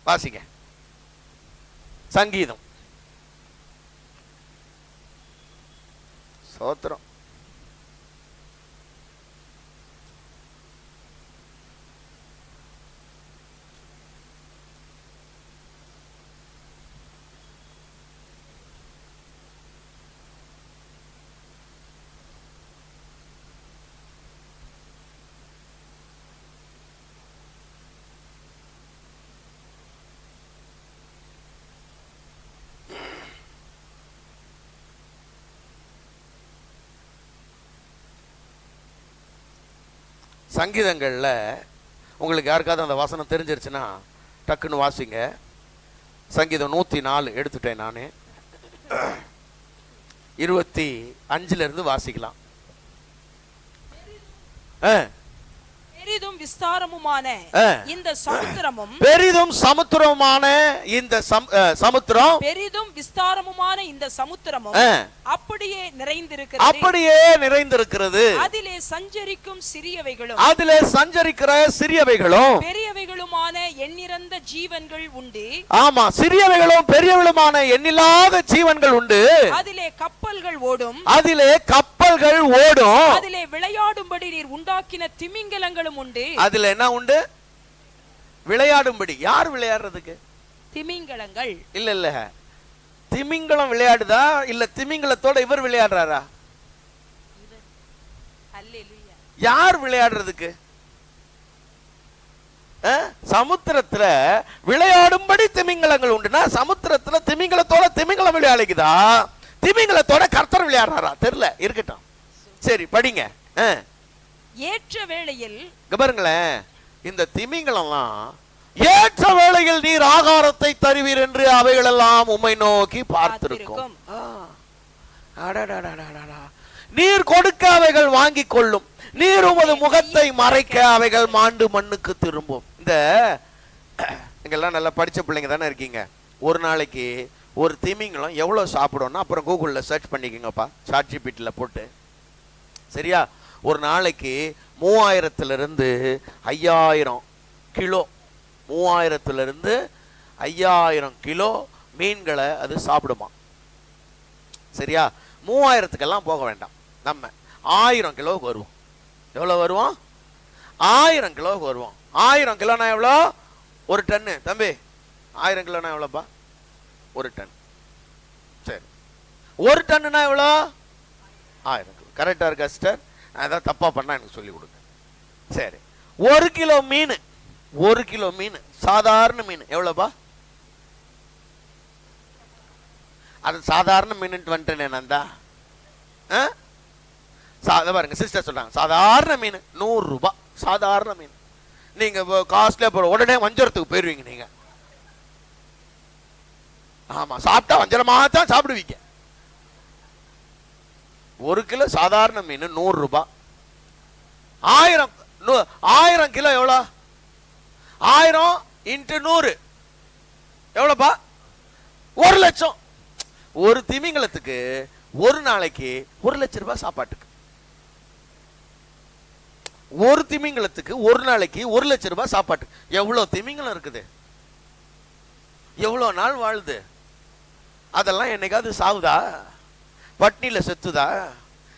வாசிங்க. சங்கீதம். சோத்திரம். சங்கீதங்கள்ல உங்களுக்கு யாருக்காவது அந்த வசனம் தெரிஞ்சிருச்சுன்னா டக்குன்னு வாசிங்க. சங்கீதம் 104 எடுத்துட்டேன் நானு. 25 இருந்து வாசிக்கலாம். பெரிதும் விஸ்தாரமுமான இந்த சமுத்திரமும், பெரிதும் சமுத்திரமுமான இந்த சமுத்திரம், பெரிதும் விஸ்தாரமுமான இந்த சமுத்திரமும் அப்படியே நிறைந்திருக்கிறது, அப்படியே நிறைந்திருக்கிறது. அதிலே சஞ்சரிக்கும் சிறியவைகளும், அதிலே சஞ்சரிக்கிற சிறியவைகளும் பெரியவைகளுமான எண்ணிறந்த ஜீவன்கள் உண்டு. ஆமா, சிறியவைகளும் பெரியவைகளுமான எண்ணில்லாத ஜீவன்கள் உண்டு. அதிலே கப்பல்கள் ஓடும், அதிலே கப்பல்கள் ஓடும். அதிலே விளையாடும்படி நீர் உண்டாக்கின திமிங்கலங்களும் உண்டு. அதுல என்ன உண்டு? விளையாடும்படி. யார் விளையாடுறதுக்கு? திமிங்கலங்கள். இல்ல இல்ல, திமிங்கலம் விளையாடுதா இல்ல திமிங்கலத்தோட இவர் விளையாடுறாரா? யார் விளையாடுறதுக்கு? சமுத்திரத்துல விளையாடும்படி திமிங்கலங்கள் உண்டுனா சமுத்திரத்துல திமிங்கலத்தோட திமிங்கலம் விளையாடுக்குதா, திமிங்கலத்தோட கர்த்தர் விளையாடுறாரா? தெரியல, இருக்கட்டும். சரி, படிங்க. ஏற்ற வேளையில் பாருங்களேன், இந்த திமிங்கலம்லாம் ஏற்ற வேளையில் நீர் ஆகாரத்தை தருவீர் என்று அவைகளெல்லாம் உம்மை நோக்கி பார்த்திருக்கும். நீர் கொடுக்க அவைகள் வாங்கி கொள்ளும், நீர் உமது முகத்தை மறைக்க அவைகள் மாண்டு மண்ணுக்கு திரும்பும். இந்த இங்கெல்லாம் நல்லா படிச்ச பிள்ளைங்க தானே இருக்கீங்க. ஒரு நாளைக்கு ஒரு திமிங்கலம் எவ்வளவு சாப்பிடும்னா அப்புறம் கூகுள்ல சர்ச் பண்ணிக்கோங்கப்பா, சாட் ஜிபிடில போட்டு. சரியா? ஒரு நாளைக்கு 3000 to 5000 கிலோ, 3000 to 5000 கிலோ மீன்களை அது சாப்பிடுமா. சரியா? 3000க்கெல்லாம் போக வேண்டாம், நம்ம 1000 கிலோவுக்கு வருவோம். எவ்வளவு வருவோம்? 1000 கிலோவுக்கு வருவோம். 1000 கிலோனா எவ்வளோ? 1 டன்னு. தம்பி, 1000 கிலோனா எவ்வளோப்பா? 1 டன். சரி, 1 டன்னுனா எவ்வளோ? 1000 கிலோ. கரெக்டாக இருக்கா சிஸ்டர்? அதான் தப்பா பண்ணா எனக்கு சொல்லி கொடுங்க. சரி, 1 கிலோ மீன், 1 கிலோ மீன், சாதாரண மீன் எவ்வளோப்பா? அது சாதாரண மீன் வந்துட்டேன் நான் தான். பாருங்க, சிஸ்டர் சொல்றாங்க சாதாரண மீன் 100 ரூபாய். சாதாரண மீன். நீங்க காஸ்ட்லியா போற உடனே வஞ்சரத்துக்கு போயிருவீங்க நீங்க. ஆமா, சாப்பிட்டா வஞ்சரமா தான் சாப்பிடுவீங்க. 1 கிலோ சாதாரண மீன் 100 ரூபாய். 1000 கிலோ எவ்வளோ? 1000 × 100 எவ்வளோப்பா? 1 லட்சம். ஒரு திமிங்கலத்துக்கு ஒரு நாளைக்கு 1,00,000 ரூபாய் சாப்பாட்டுக்கு. ஒரு திமிங்கலத்துக்கு ஒரு நாளைக்கு 1,00,000 ரூபாய் சாப்பாட்டு. எவ்வளவு திமிங்கலம் இருக்குது, எவ்வளவு நாள் வாழுது? அதெல்லாம் என்னைக்காவது சாவுதா? பட்னியில செத்துதா?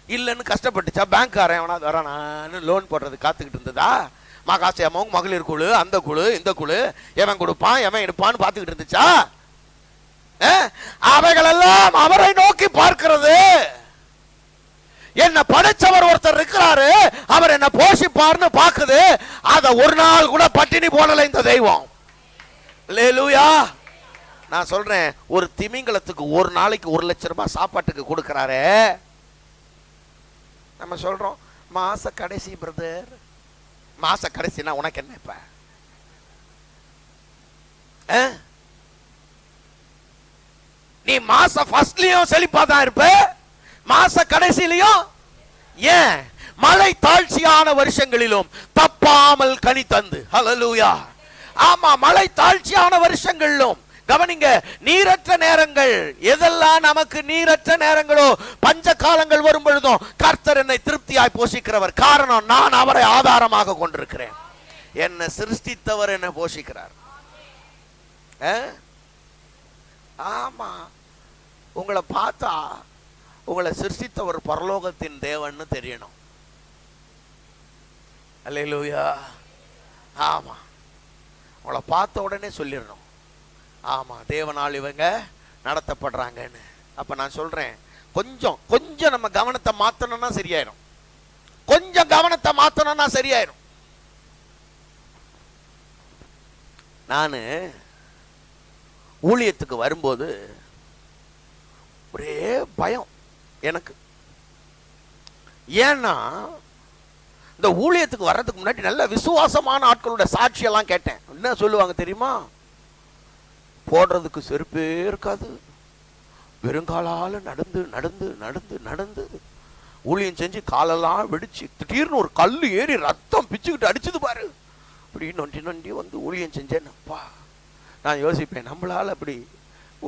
இல்லைன்னு கஷ்டப்பட்டுச்சா? பேங்க்காரன் எவனாவது வரானான்னு லோன் போடுறது காத்துக்கிட்டு இருந்ததா? மகாசி அம்மாவும் மகளிர் குழு, அந்த குழு, இந்த குழு, எவன் கொடுப்பான் எவன் எடுப்பான்னு பார்த்துக்கிட்டு இருந்துச்சா? அவைகளெல்லாம் அவரை நோக்கி பார்க்கிறது. என்ன படைச்சவர் ஒருத்தர் இருக்கிறாரு, அவர் என்ன போஷிப்பார்னு பாக்குது. அத ஒரு நாள் கூட பட்டினி போடல இந்த தெய்வம். அல்லேலூயா. நான் சொல்றேன், ஒரு திமிங்கலத்துக்கு ஒரு நாளைக்கு 1,00,000 ரூபாய் சாப்பாட்டுக்கு கொடுக்கிறாரு. நம்ம சொல்றோம் மாச கடைசி பிரதர். மாச கடைசினா உனக்கு என்ன? இப்ப நீ மாச ஃபர்ஸ்ட்லயும் செழிப்பா தான் இருப்ப, மாச கடைசியிலையும். ஏன்? மழை தாழ்ச்சியான வருஷங்களிலும் தப்பாமல் கனி தந்து. ஹல்லேலூயா. ஆமா, மழை தாழ்ச்சியான வருஷங்களிலும். கவனிங்க, நீரற்ற நேரங்கள் எதெல்லாம் நமக்கு நீரற்ற நேரங்களோ, பஞ்ச காலங்கள் வரும் பொழுதும் கர்த்தர் என்னை திருப்தியாய் போஷிக்கிறவர். காரணம், நான் அவரை ஆதாரமாக கொண்டிருக்கிறேன். என்னை சிருஷ்டித்தவர் என்னை போஷிக்கிறார். ஆமா, உங்களை பார்த்தா உங்களை சிருஷ்டித்தவர் பரலோகத்தின் தேவன்னு தெரியணும். அல்லேலூயா. ஆமா, உங்களை பார்த்த உடனே சொல்லிடணும், ஆமா தேவனால் இவங்க நடத்தப்படுறாங்கன்னு. அப்ப நான் சொல்றேன், கொஞ்சம் கொஞ்சம் நம்ம கவனத்தை மாத்தணும்னா சரியாயிரும். கொஞ்சம் கவனத்தை மாத்தணும்னா சரியாயிரும். நானு ஊழியத்துக்கு வரும்போது ஒரே பயம் எனக்கு. ஏன்னா இந்த ஊழியத்துக்கு வர்றதுக்கு முன்னாடி நல்ல விசுவாசமான ஆட்களோட சாட்சியெல்லாம் கேட்டேன். என்ன சொல்லுவாங்க தெரியுமா? போடுறதுக்கு செருப்பே இருக்காது, வெறுங்காலால நடந்து நடந்து நடந்து நடந்து ஊழியம் செஞ்சு காலெல்லாம் வெடிச்சு திடீர்னு ஒரு கல் ஏறி ரத்தம் பிச்சுக்கிட்டு அடிச்சது பாரு. அப்படி நொண்டி நொண்டி வந்து ஊழியம் செஞ்சேன்ப்பா. நான் யோசிப்பேன், நம்மளால அப்படி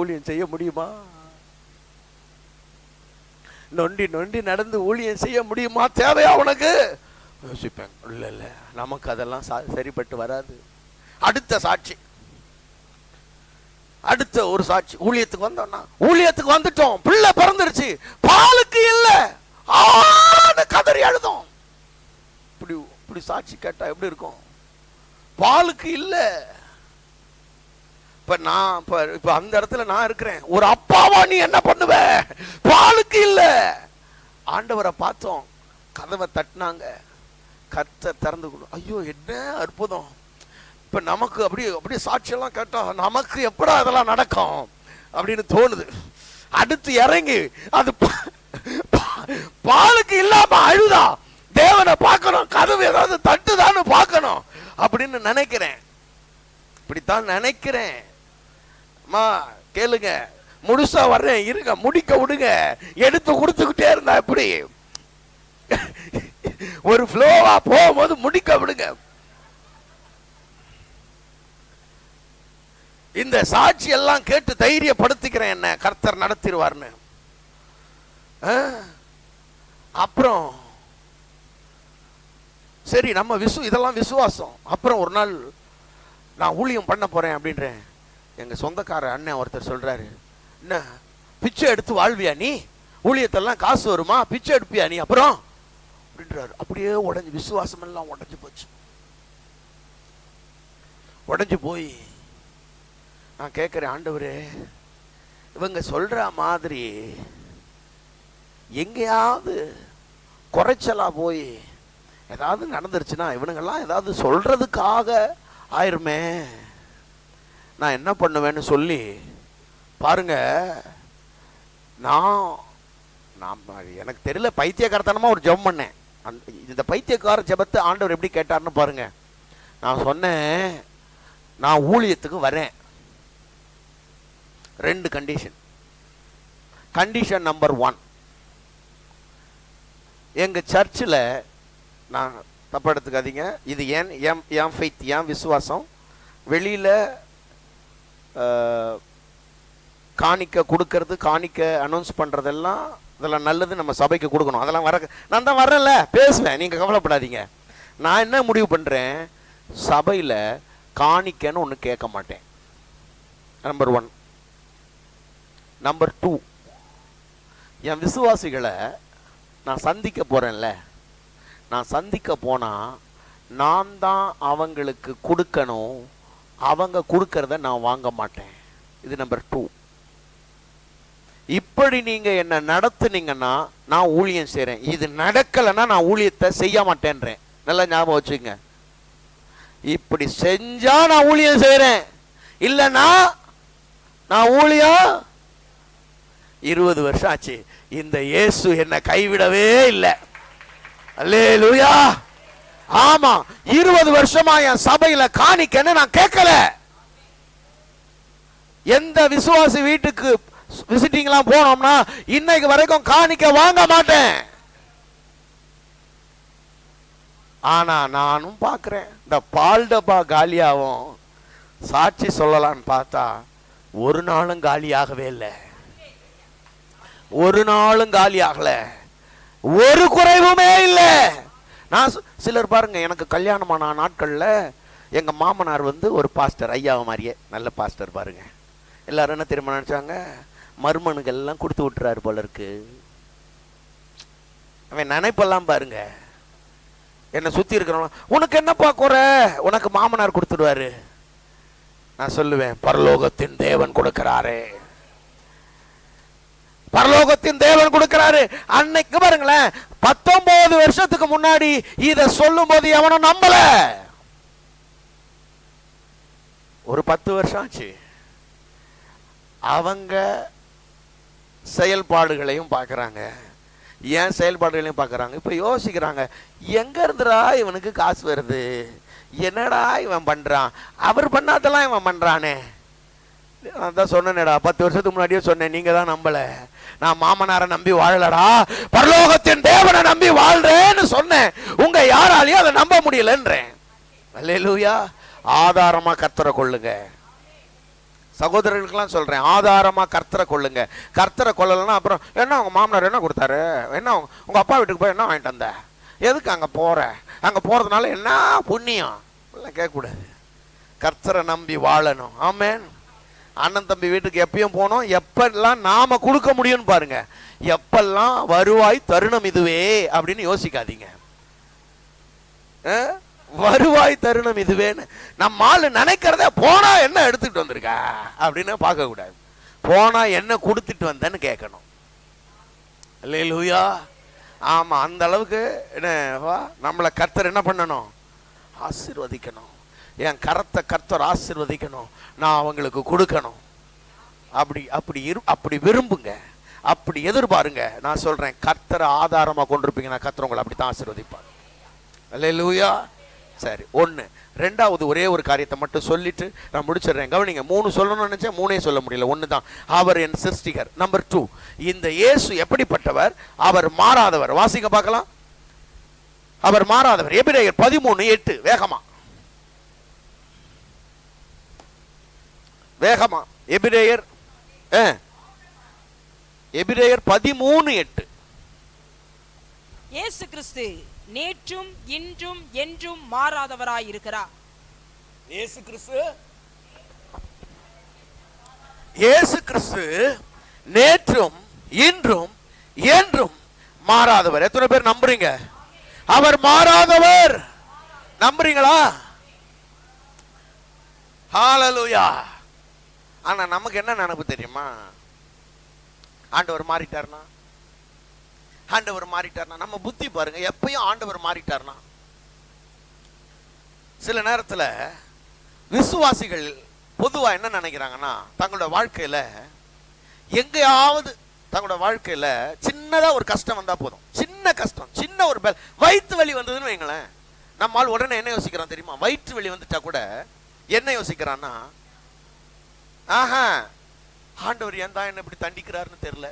ஊழியம் செய்ய முடியுமா? நொண்டி நொண்டி நடந்து ஊழியம் செய்ய முடியுமா? தேவையா உனக்கு? யோசிப்பேன். இல்ல இல்ல, நமக்கு அதெல்லாம் சரிப்பட்டு வராது. அடுத்த சாட்சி, அடுத்த ஒரு சாட்சி. ஊழியத்துக்கு வந்தோம்னா, ஊழியத்துக்கு வந்துட்டோம், பிள்ளை பிறந்துருச்சு, பாலுக்கு இல்ல, கதறி அழுதோம். இப்படி இப்படி சாட்சி கேட்டா எப்படி இருக்கும்? பாலுக்கு இல்ல. இப்ப நான் இப்ப அந்த இடத்துல நான் இருக்கிறேன். ஒரு அப்பாவா நீ என்ன பண்ணுவ? பாலுக்கு இல்ல. ஆண்டவரை பார்த்தோம், கதவை தட்டினாங்க, கர்த்தர் திறந்து கொடு. ஐயோ என்ன அற்புதம்! இப்ப நமக்கு அப்படியே சாட்சியெல்லாம் கேட்டா நமக்கு எப்படா அதெல்லாம் நடக்கும் அப்படின்னு தோணுது. அடுத்து இறங்கி அது பாலுக்கு இல்லாம அழுதா, தேவனை பார்க்கணும், கதவு ஏதாவது தட்டுதான்னு பார்க்கணும் அப்படின்னு நினைக்கிறேன். இப்படித்தான் நினைக்கிறேன். அம்மா கேளுங்க, முழுசா வர்றேன், இருங்க, முடிக்க விடுங்க. எடுத்து கொடுத்துக்கிட்டே இருந்தா எப்படி? ஒரு ஃப்ளோவா போகும்போது முடிக்க விடுங்க. இந்த சாட்சி எல்லாம் கேட்டு தைரியப்படுத்திக்கிறேன், என்ன கர்த்தர் நடத்திடுவார்னு. அப்புறம் சரி, நம்ம இதெல்லாம் விசுவாசம். அப்புறம் ஒரு நாள் நான் ஊழியம் பண்ண போறேன் அப்படின்றேன். எங்க சொந்தக்கார அண்ணன் ஒருத்தர் சொல்றாரு, என்ன பிச்சை எடுத்து வாழ்வியா நீ? ஊழியத்தெல்லாம் காசு வருமா? பிச்சை எடுப்பியா நீ அப்புறம் அப்படின்றாரு. அப்படியே உடஞ்சி, விசுவாசம் எல்லாம் உடஞ்சு போச்சு. உடஞ்சு போய் நான் கேட்கிறேன், ஆண்டவரே இவங்க சொல்ற மாதிரி எங்கேயாவது குறைச்சலா போய் ஏதாவது நடந்துருச்சுன்னா, இவனுங்கெல்லாம் ஏதாவது சொல்றதுக்காக ஆயிருமே, நான் என்ன பண்ணுவேன்னு சொல்லி பாருங்க. எனக்கு தெரியல, பைத்தியக்காரத்தனமா ஒரு ஜெபம் பண்ணேன். இந்த பைத்தியக்கார ஜெபத்தை ஆண்டவர் எப்படி கேட்டார்னு பாருங்க. நான் சொன்னேன், நான் ஊழியத்துக்கு வரேன், 2 கண்டிஷன். கண்டிஷன் நம்பர் 1, எங்க சர்ச்சில், நான் தப்பா எடுத்துக்காதீங்க, இது என் ஃபெய்த், என் விசுவாசம். வெளியில காணிக்க கொடுக்கறது, காணிக்க அனௌன்ஸ் பண்றதெல்லாம் இதெல்லாம் நல்லது, நம்ம சபைக்கு கொடுக்கணும். அதெல்லாம் வர நான் தான் வரேன்ல, பேசுவேன், நீங்கள் கவலைப்படாதீங்க. நான் என்ன முடிவு பண்ணுறேன், சபையில் காணிக்கன்னு ஒன்று கேட்க மாட்டேன். நம்பர் 1. நம்பர் 2, என் விசுவாசிகளை நான் சந்திக்க போகிறேன்ல, நான் சந்திக்க போனால் நான் தான் அவங்களுக்கு கொடுக்கணும், அவங்க கொடுக்கறத நான் வாங்க மாட்டேன். இது நம்பர் 2. இப்படி நீங்கள் என்ன நடத்துனீங்கன்னா நான் ஊழியம் செய்கிறேன். இது நடக்கலைன்னா நான் ஊழியத்தை செய்ய மாட்டேன்றேன். நல்லா ஞாபகம் வச்சுங்க. இப்படி செஞ்சா நான் ஊழியம் செய்கிறேன், இல்லைன்னா நான் ஊழியம் 20 வருஷம் ஆச்சு, இந்த இயேசு என்னை கைவிடவே இல்லை. அல்லேலூயா. ஆமா, 20 வருஷமா என் சபையில காணிக்கன்னு நான் கேட்கல. எந்த விசுவாசி வீட்டுக்கு விசிட்டிங்லாம் போனோம்னா இன்னைக்கு வரைக்கும் காணிக்க வாங்க மாட்டேன். ஆனா நானும் பார்க்கிறேன், இந்த பால் டப்பா காலியாகும், சாட்சி சொல்லலான்னு பார்த்தா ஒரு நாளும் காலியாகவே இல்லை, ஒரு நாளும் காலியாகல, ஒரு குறைவுமே இல்லை. நான் சிலர் பாருங்க, எனக்கு கல்யாணமான நாட்கள்ல எங்க மாமனார் ஒரு பாஸ்டர், ஐயாவை மாதிரியே நல்ல பாஸ்டர். பாருங்க, எல்லாரும் என்ன திரும்ப நினைச்சாங்க, மருமனுக்கு எல்லாம் கொடுத்து விட்டுறாரு போல இருக்கு. அவன் நினைப்பெல்லாம் பாருங்க, என்னை சுத்தி இருக்கிறவங்க, உனக்கு என்னப்பா குறை, உனக்கு மாமனார் கொடுத்துடுவாரு. நான் சொல்லுவேன், பரலோகத்தின் தேவன் கொடுக்கிறாரே, பரலோகத்தின் தேவன் கொடுக்கிறாரு. அன்னைக்கு பாருங்களேன், 19 வருஷத்துக்கு முன்னாடி இத சொல்லும் போது எவனும் நம்பல. ஒரு 10 வருஷம் ஆச்சு, அவங்க செயல்பாடுகளையும் பார்க்கறாங்க, ஏன் செயல்பாடுகளையும் பார்க்கறாங்க. இப்ப யோசிக்கிறாங்க, எங்க இருந்துடா இவனுக்கு காசு வருது, என்னடா இவன் பண்றான், அவர் பண்ணாதெல்லாம் இவன் பண்றானே. நான் தான் சொன்னேடா, 10 வருஷத்துக்கு முன்னாடியே சொன்னேன், நீங்க தான் நம்பல. நான் மாமனாரை நம்பி வாழலடா, பரலோகத்தின் தேவனை நம்பி வாழ்றேன்னு சொன்னேன், உங்க யாராலையும் அதை நம்ப முடியலன்றேன். அல்லேலூயா. ஆதாரமா கர்த்தரை கொள்ளுங்க. சகோதரர்களுக்கெல்லாம் சொல்றேன், ஆதாரமா கர்த்தரை கொள்ளுங்க. கர்த்தரை கொள்ளலைன்னா அப்புறம் என்ன உங்க மாமனார் என்ன கொடுத்தாரு, என்ன உங்க அப்பா வீட்டுக்கு போய் என்ன வாங்கிட்டு வந்த, எதுக்கு அங்க போற, அங்க போறதுனால என்ன புண்ணியம் கேட்கக்கூடாது. கர்த்தரை நம்பி வாழணும். ஆமென். அண்ணன் தம்பி வீட்டுக்கு எப்பயும் போனோம், எப்பெல்லாம் நாம கொடுக்க முடியும்னு பாருங்க. எப்பெல்லாம் வருவாய் தருணம் இதுவே அப்படின்னு யோசிக்காதீங்க. வருவாய் தருணம் இதுவேன்னு நம்ம ஆளு நினைக்கிறத, போனா என்ன எடுத்துட்டு வந்திருக்கா அப்படின்னு பார்க்க கூடாது, போனா என்ன கொடுத்துட்டு வந்தேன்னு கேட்கணும். அல்லேலூயா. ஆமா, அந்த அளவுக்கு நம்மளை கர்த்தர் என்ன பண்ணணும், ஆசீர்வதிக்கணும். என் கரத்தை கர்த்தர் ஆசீர்வதிக்கணும், நான் அவங்களுக்கு கொடுக்கணும். அப்படி விரும்புங்க, அப்படி எதிர்பாருங்க. நான் சொல்றேன், கர்த்தரை ஆதாரமா கொண்டிருப்பீங்கன்னா கர்த்தர் உங்களை அப்படித்தான் ஆசீர்வதிப்பார். அல்லேலூயா. சரி, 1. 2வது ஒரே ஒரு காரியத்தை மட்டும் சொல்லிட்டு நான் முடிச்சிடுறேன். கவனிங்க, 3 சொல்லணும்னு நினைச்சேன், 3 சொல்ல முடியல, 1 தான். அவர் என் சிருஷ்டிகர். நம்பர் 2, இந்த இயேசு எப்படிப்பட்டவர், அவர் மாறாதவர். வாசிக்க பார்க்கலாம். அவர் மாறாதவர். எபிரேயர் 13:8. வேகமா வேகமா எபிரேயர் 13:8. இயேசு கிறிஸ்து நேற்றும் இன்றும் என்றும் மாறாதவராய் இருக்கிறார். இயேசு கிறிஸ்து நேற்றும் இன்றும் என்றும் மாறாதவர். எத்தனை பேர் நம்புறீங்க அவர் மாறாதவர்? நம்புறீங்களா? ஹalleluya. ஆனா நமக்கு என்ன நினைப்பு தெரியுமா, ஆண்டவர் மாறிட்டார்னா நம்ம புத்தி பாருங்க, எப்பயும் ஆண்டவர் மாறிட்டார்னா. சில நேரத்தில் விசுவாசிகள் பொதுவா என்ன நினைக்கிறாங்கன்னா, தங்களோட வாழ்க்கையில எங்கேயாவது தங்களோட வாழ்க்கையில சின்னதா ஒரு கஷ்டம் வந்தா போதும், சின்ன கஷ்டம், சின்ன ஒரு வயிற்று வலி வந்ததுன்னு வைங்களேன், நம்மால் உடனே என்ன யோசிக்கிறான் தெரியுமா, வயிற்று வலி வந்துட்டா கூட என்ன யோசிக்கிறான்னா, ஆஹா ஆண்டவர் ஏன் தான் என்ன இப்படி தண்டிக்கிறாருன்னு தெரியல.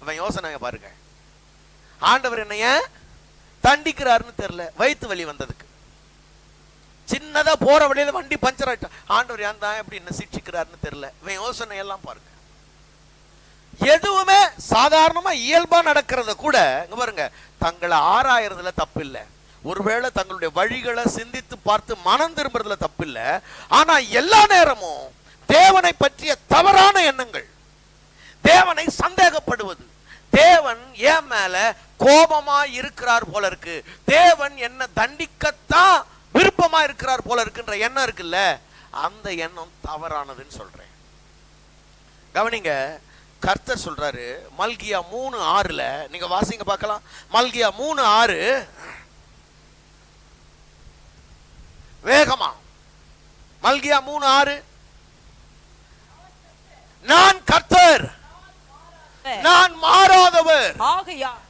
அவன் யோசனை பாருங்க, ஆண்டவர் என்ன ஏன் தண்டிக்கிறாருன்னு தெரியல, வயிற்று வலி வந்ததுக்கு. சின்னதா போற வழியில வண்டி பஞ்சர் ஆயிட்டா, ஆண்டவர் ஏன் தான் இப்படி என்ன சிக்ஷிக்கிறாருன்னு தெரியல. இவன் யோசனை எல்லாம் பாருங்க. எதுவுமே சாதாரணமா இயல்பா நடக்கிறத கூட இங்க பாருங்க, தங்களை ஆராயறதுல தப்பு இல்லை, ஒருவேளை தங்களுடைய வழிகளை சிந்தித்து பார்த்து மனம் திரும்புறதுல தப்பு இல்லை. ஆனா எல்லா நேரமும் தேவனை பற்றிய தவறான எண்ணங்கள், தேவனை சந்தேகப்படுவது, தேவன் என் மேல கோபமா இருக்கிறார் போல இருக்கு, தேவன் என்ன தண்டிக்கத்தான் விருப்பமா இருக்கிறார் போல இருக்குன்ற எண்ணம் இருக்குல்ல, அந்த எண்ணம் தவறானதுன்னு சொல்றேன். கவனிங்க, கர்த்தர் சொல்றாரு மல்கியா 3:6, நீங்க வாசிங்க பார்க்கலாம். மல்கியா 3:6, வேகமா. மல்கியா 3:6, நான் கர்த்தர், நான் மாறாதவர், ஆகையால்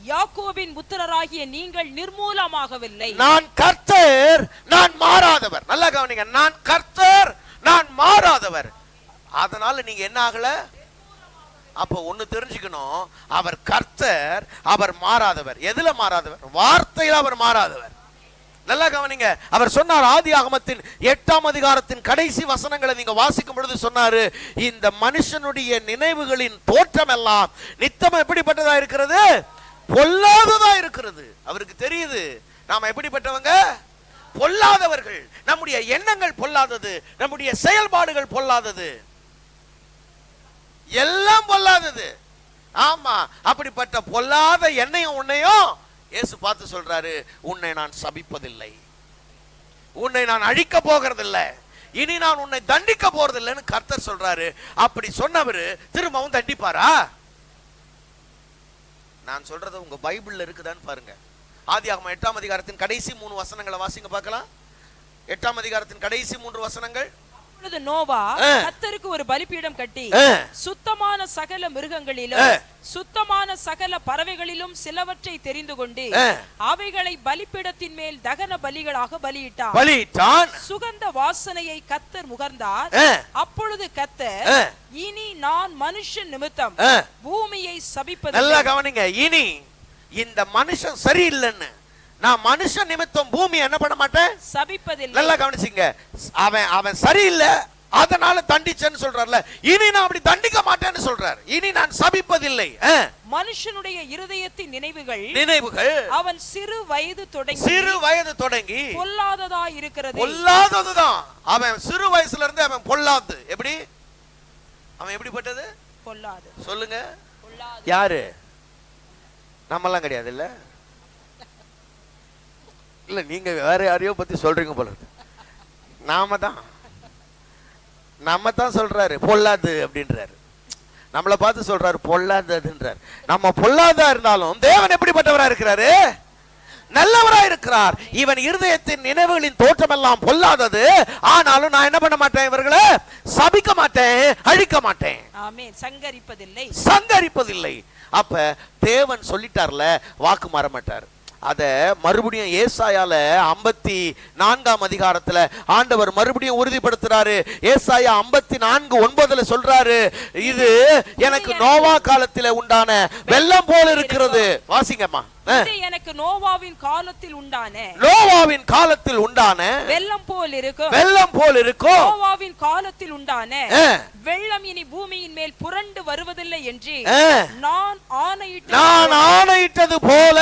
யாக்கோபின் புத்திரராகிய நீங்கள் நிர்மூலமாகவில்லை. நான் கர்த்தர், நான் மாறாதவர். நல்லா கவனிங்க, நான் கர்த்தர், நான் மாறாதவர். அதனால நீங்க என்ன ஆகல? அப்ப ஒண்ணு தெரிஞ்சுக்கணும், அவர் கர்த்தர், அவர் மாறாதவர். எதுல மாறாதவர்? வார்த்தையில அவர் மாறாதவர். நல்லா கவனிங்க, அவர் சொன்னார் ஆதியாகமத்தின் 8ஆம் அதிகாரத்தின் கடைசி வசனங்களை நீங்க வாசிக்கும் பொழுது சொன்னாரு, இந்த மனுஷனுடைய நினைவுகளின் தோற்றம் எல்லாம் நித்தம் எப்படிப்பட்டதா இருக்கிறது? பொல்லாததா இருக்கிறது. அவருக்கு தெரியுது நாம எப்படிப்பட்டவங்க, பொல்லாதவர்கள். நம்முடைய எண்ணங்கள் பொல்லாதது, நம்முடைய செயல்பாடுகள் பொல்லாதது, எல்லாம் பொல்லாதது. ஆமா, அப்படிப்பட்ட பொல்லாத எண்ணெயும் உன்னையும் இயேசு பார்த்து சொல்றாரு, உன்னை நான் சபிப்பதில்லை, உன்னை நான் அழிக்க போகிறதில்லை, இனி நான் உன்னை தண்டிக்க போறதில்லைன்னு கர்த்தர் சொல்றாரு. அப்படி சொன்னவரு திரும்பவும் தண்டிப்பாரா? நான் சொல்றது உங்க பைபிள்ல இருக்குதான்னு பாருங்க. ஆதியாகமம் 8ஆம் அதிகாரத்தின் கடைசி 3 வசனங்களை வாசிங்க பார்க்கலாம். 8ஆம் அதிகாரத்தின் கடைசி 3 வசனங்கள். அப்பொழுது நோவா கர்த்தருக்கு ஒரு பலிபீடம் கட்டி சுத்தமான சகல மிருகங்களிலும் சுத்தமான சகல பறவைகளிலும் சிலவற்றை தெரிந்து கொண்டு அவைகளை பலிபீடத்தின் மேல் தகன பலிகளாக பலியிட்டான். சுகந்த வாசனையை கர்த்தர் முகர்ந்தார். அப்பொழுது கர்த்தர், இனி நான் மனுஷன் நிமித்தம் பூமியை சபிப்பது. நல்லா கவனிங்க, இனி இந்த மனுஷன் சரியில்லைன்னு நான் மனுஷன் நிமித்தம் பூமி என்ன பண்ண மாட்டேன், சபிப்பதில்லை. நல்லா கவனிச்சுங்க, அவன் சரியில்லை அதனால தண்டிச்சேன்னு சொல்றாருல, இனி நான் அப்படி தண்டிக்க மாட்டேன்னு சொல்றாரு. இனி நான் சபிப்பதில்லை. மனுஷனுடைய இருதயத்தின் நினைவுகள் அவன் சிறு வயது தொடங்கி பொல்லாததா இருக்கிறது. பொல்லாததுதான். அவன் சிறு வயசுல இருந்து அவன் பொல்லாது. எப்படி அவன் எப்படிப்பட்டது? பொல்லாது. சொல்லுங்க, யாரு? நம்மெல்லாம் கிடையாது இல்ல, இல்ல நீங்க வேற யாரையோ பத்தி சொல்றீங்க போல. நம்ம தான் சொல்றாரு பொல்லாது அப்படின்றாரு, நம்மளை பார்த்து சொல்றாரு பொல்லாததுன்றாரு. நம்ம பொல்லாதா இருந்தாலும் தேவன் எப்படிப்பட்டவரா இருக்கிறாரு? நல்லவரா இருக்கிறார். இவன் இருதயத்தின் நினைவுகளின் தோற்றம் எல்லாம் பொல்லாதது, ஆனாலும் நான் என்ன பண்ண மாட்டேன், இவர்களை சபிக்க மாட்டேன், அழிக்க மாட்டேன், சங்கரிப்பதில்லை. அப்ப தேவன் சொல்லிட்டார்ல, வாக்கு மாற மாட்டார். அத மறுபடியும் ஏசாயால 54ஆம் அதிகாரத்துல ஆண்டவர் மறுபடியும் உறுதிப்படுத்துறாரு. ஏசாயா 54:9 சொல்றாரு, இது எனக்கு நோவா காலத்தில உண்டான வெள்ளம் போல இருக்கிறது. வாசிங்கம்மா. எனக்கு நோவாவின் காலத்தில் உண்டான வெள்ளம் போல் இருக்கும். நோவாவின் காலத்தில் உண்டான வெள்ளம் இனி பூமியின் மேல் புரண்டு வருவதில்லை என்று நான் ஆணையிட்டது போல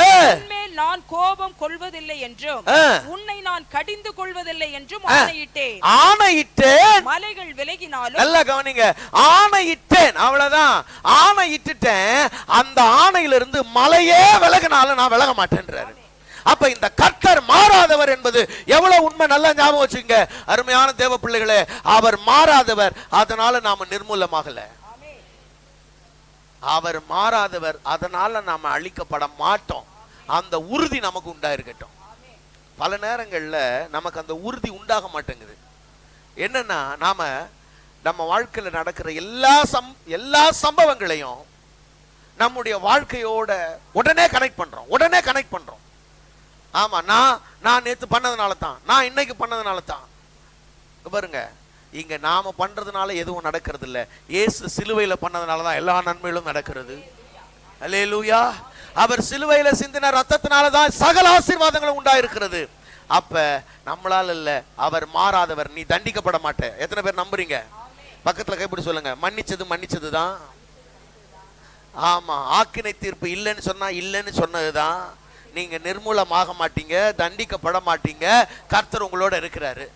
நான் கோபம் கொள்வதில்லை என்றும் உன்னை நான் கடிந்து கொள்வதில்லை என்றும் ஆணையிட்டேன். மலைகள் விலகினாலும், நல்லா கவனிங்க, ஆணையிட்டேன், அவ்வளவுதான். ஆணையிட்டுட்டேன், அந்த ஆணையிலிருந்து மலையே விலகினாலும் நான் விலக மாட்டேன்றாரு. அப்ப இந்த கர்த்தர் மாறாதவர் என்பது எவ்வளவு உண்மை, நல்லா ஞாபகம் வச்சுங்க அருமையான தேவ பிள்ளைகளே. அவர் மாறாதவர், அதனால நாம நிர்மூலமாகல. அவர் மாறாதவர், அதனால நாம அழிக்கப்பட மாட்டோம். அந்த உறுதி நமக்கு உண்டாயிருக்கட்டும். பல நேரங்கள்ல நமக்கு அந்த உறுதி உண்டாக மாட்டேங்குது. என்னன்னா, நம்ம வாழ்க்கையில நடக்கிற எல்லா சம்பவங்களையும் நம்முடைய வாழ்க்கையோட உடனே கனெக்ட் பண்றோம். ஆமா, நான் நேத்து பண்ணதுனால தான், நான் இன்னைக்கு பண்ணதுனால தான். பாருங்க, இங்க நாம பண்றதுனால எதுவும் நடக்கிறது இல்ல, இயேசு சிலுவையில பண்ணதுனால தான் எல்லா நன்மைகளும் நடக்கிறது. அல்லேலூயா. அவர் சிலுவையில சிந்தின ரத்தத்தினால தான் சகல ஆசீர்வாதங்களும் உண்டாயிருக்கிறது. அப்ப நம்மளால இல்ல, அவர் மாறாதவர். நீ தண்டிக்கப்பட மாட்ட. எத்தனை பேர் நம்புறீங்க? பக்கத்துல கைப்பிடி சொல்லுங்க, மன்னிச்சது தான், ஆமா, ஆக்கினை தீர்ப்பு இல்லைன்னு சொன்னா இல்லைன்னு சொன்னதுதான். நீங்க நிர்மூலமாக மாட்டீங்க, தண்டிக்கப்பட மாட்டீங்க. கர்த்தர் உங்களோட இருக்கிறாரு.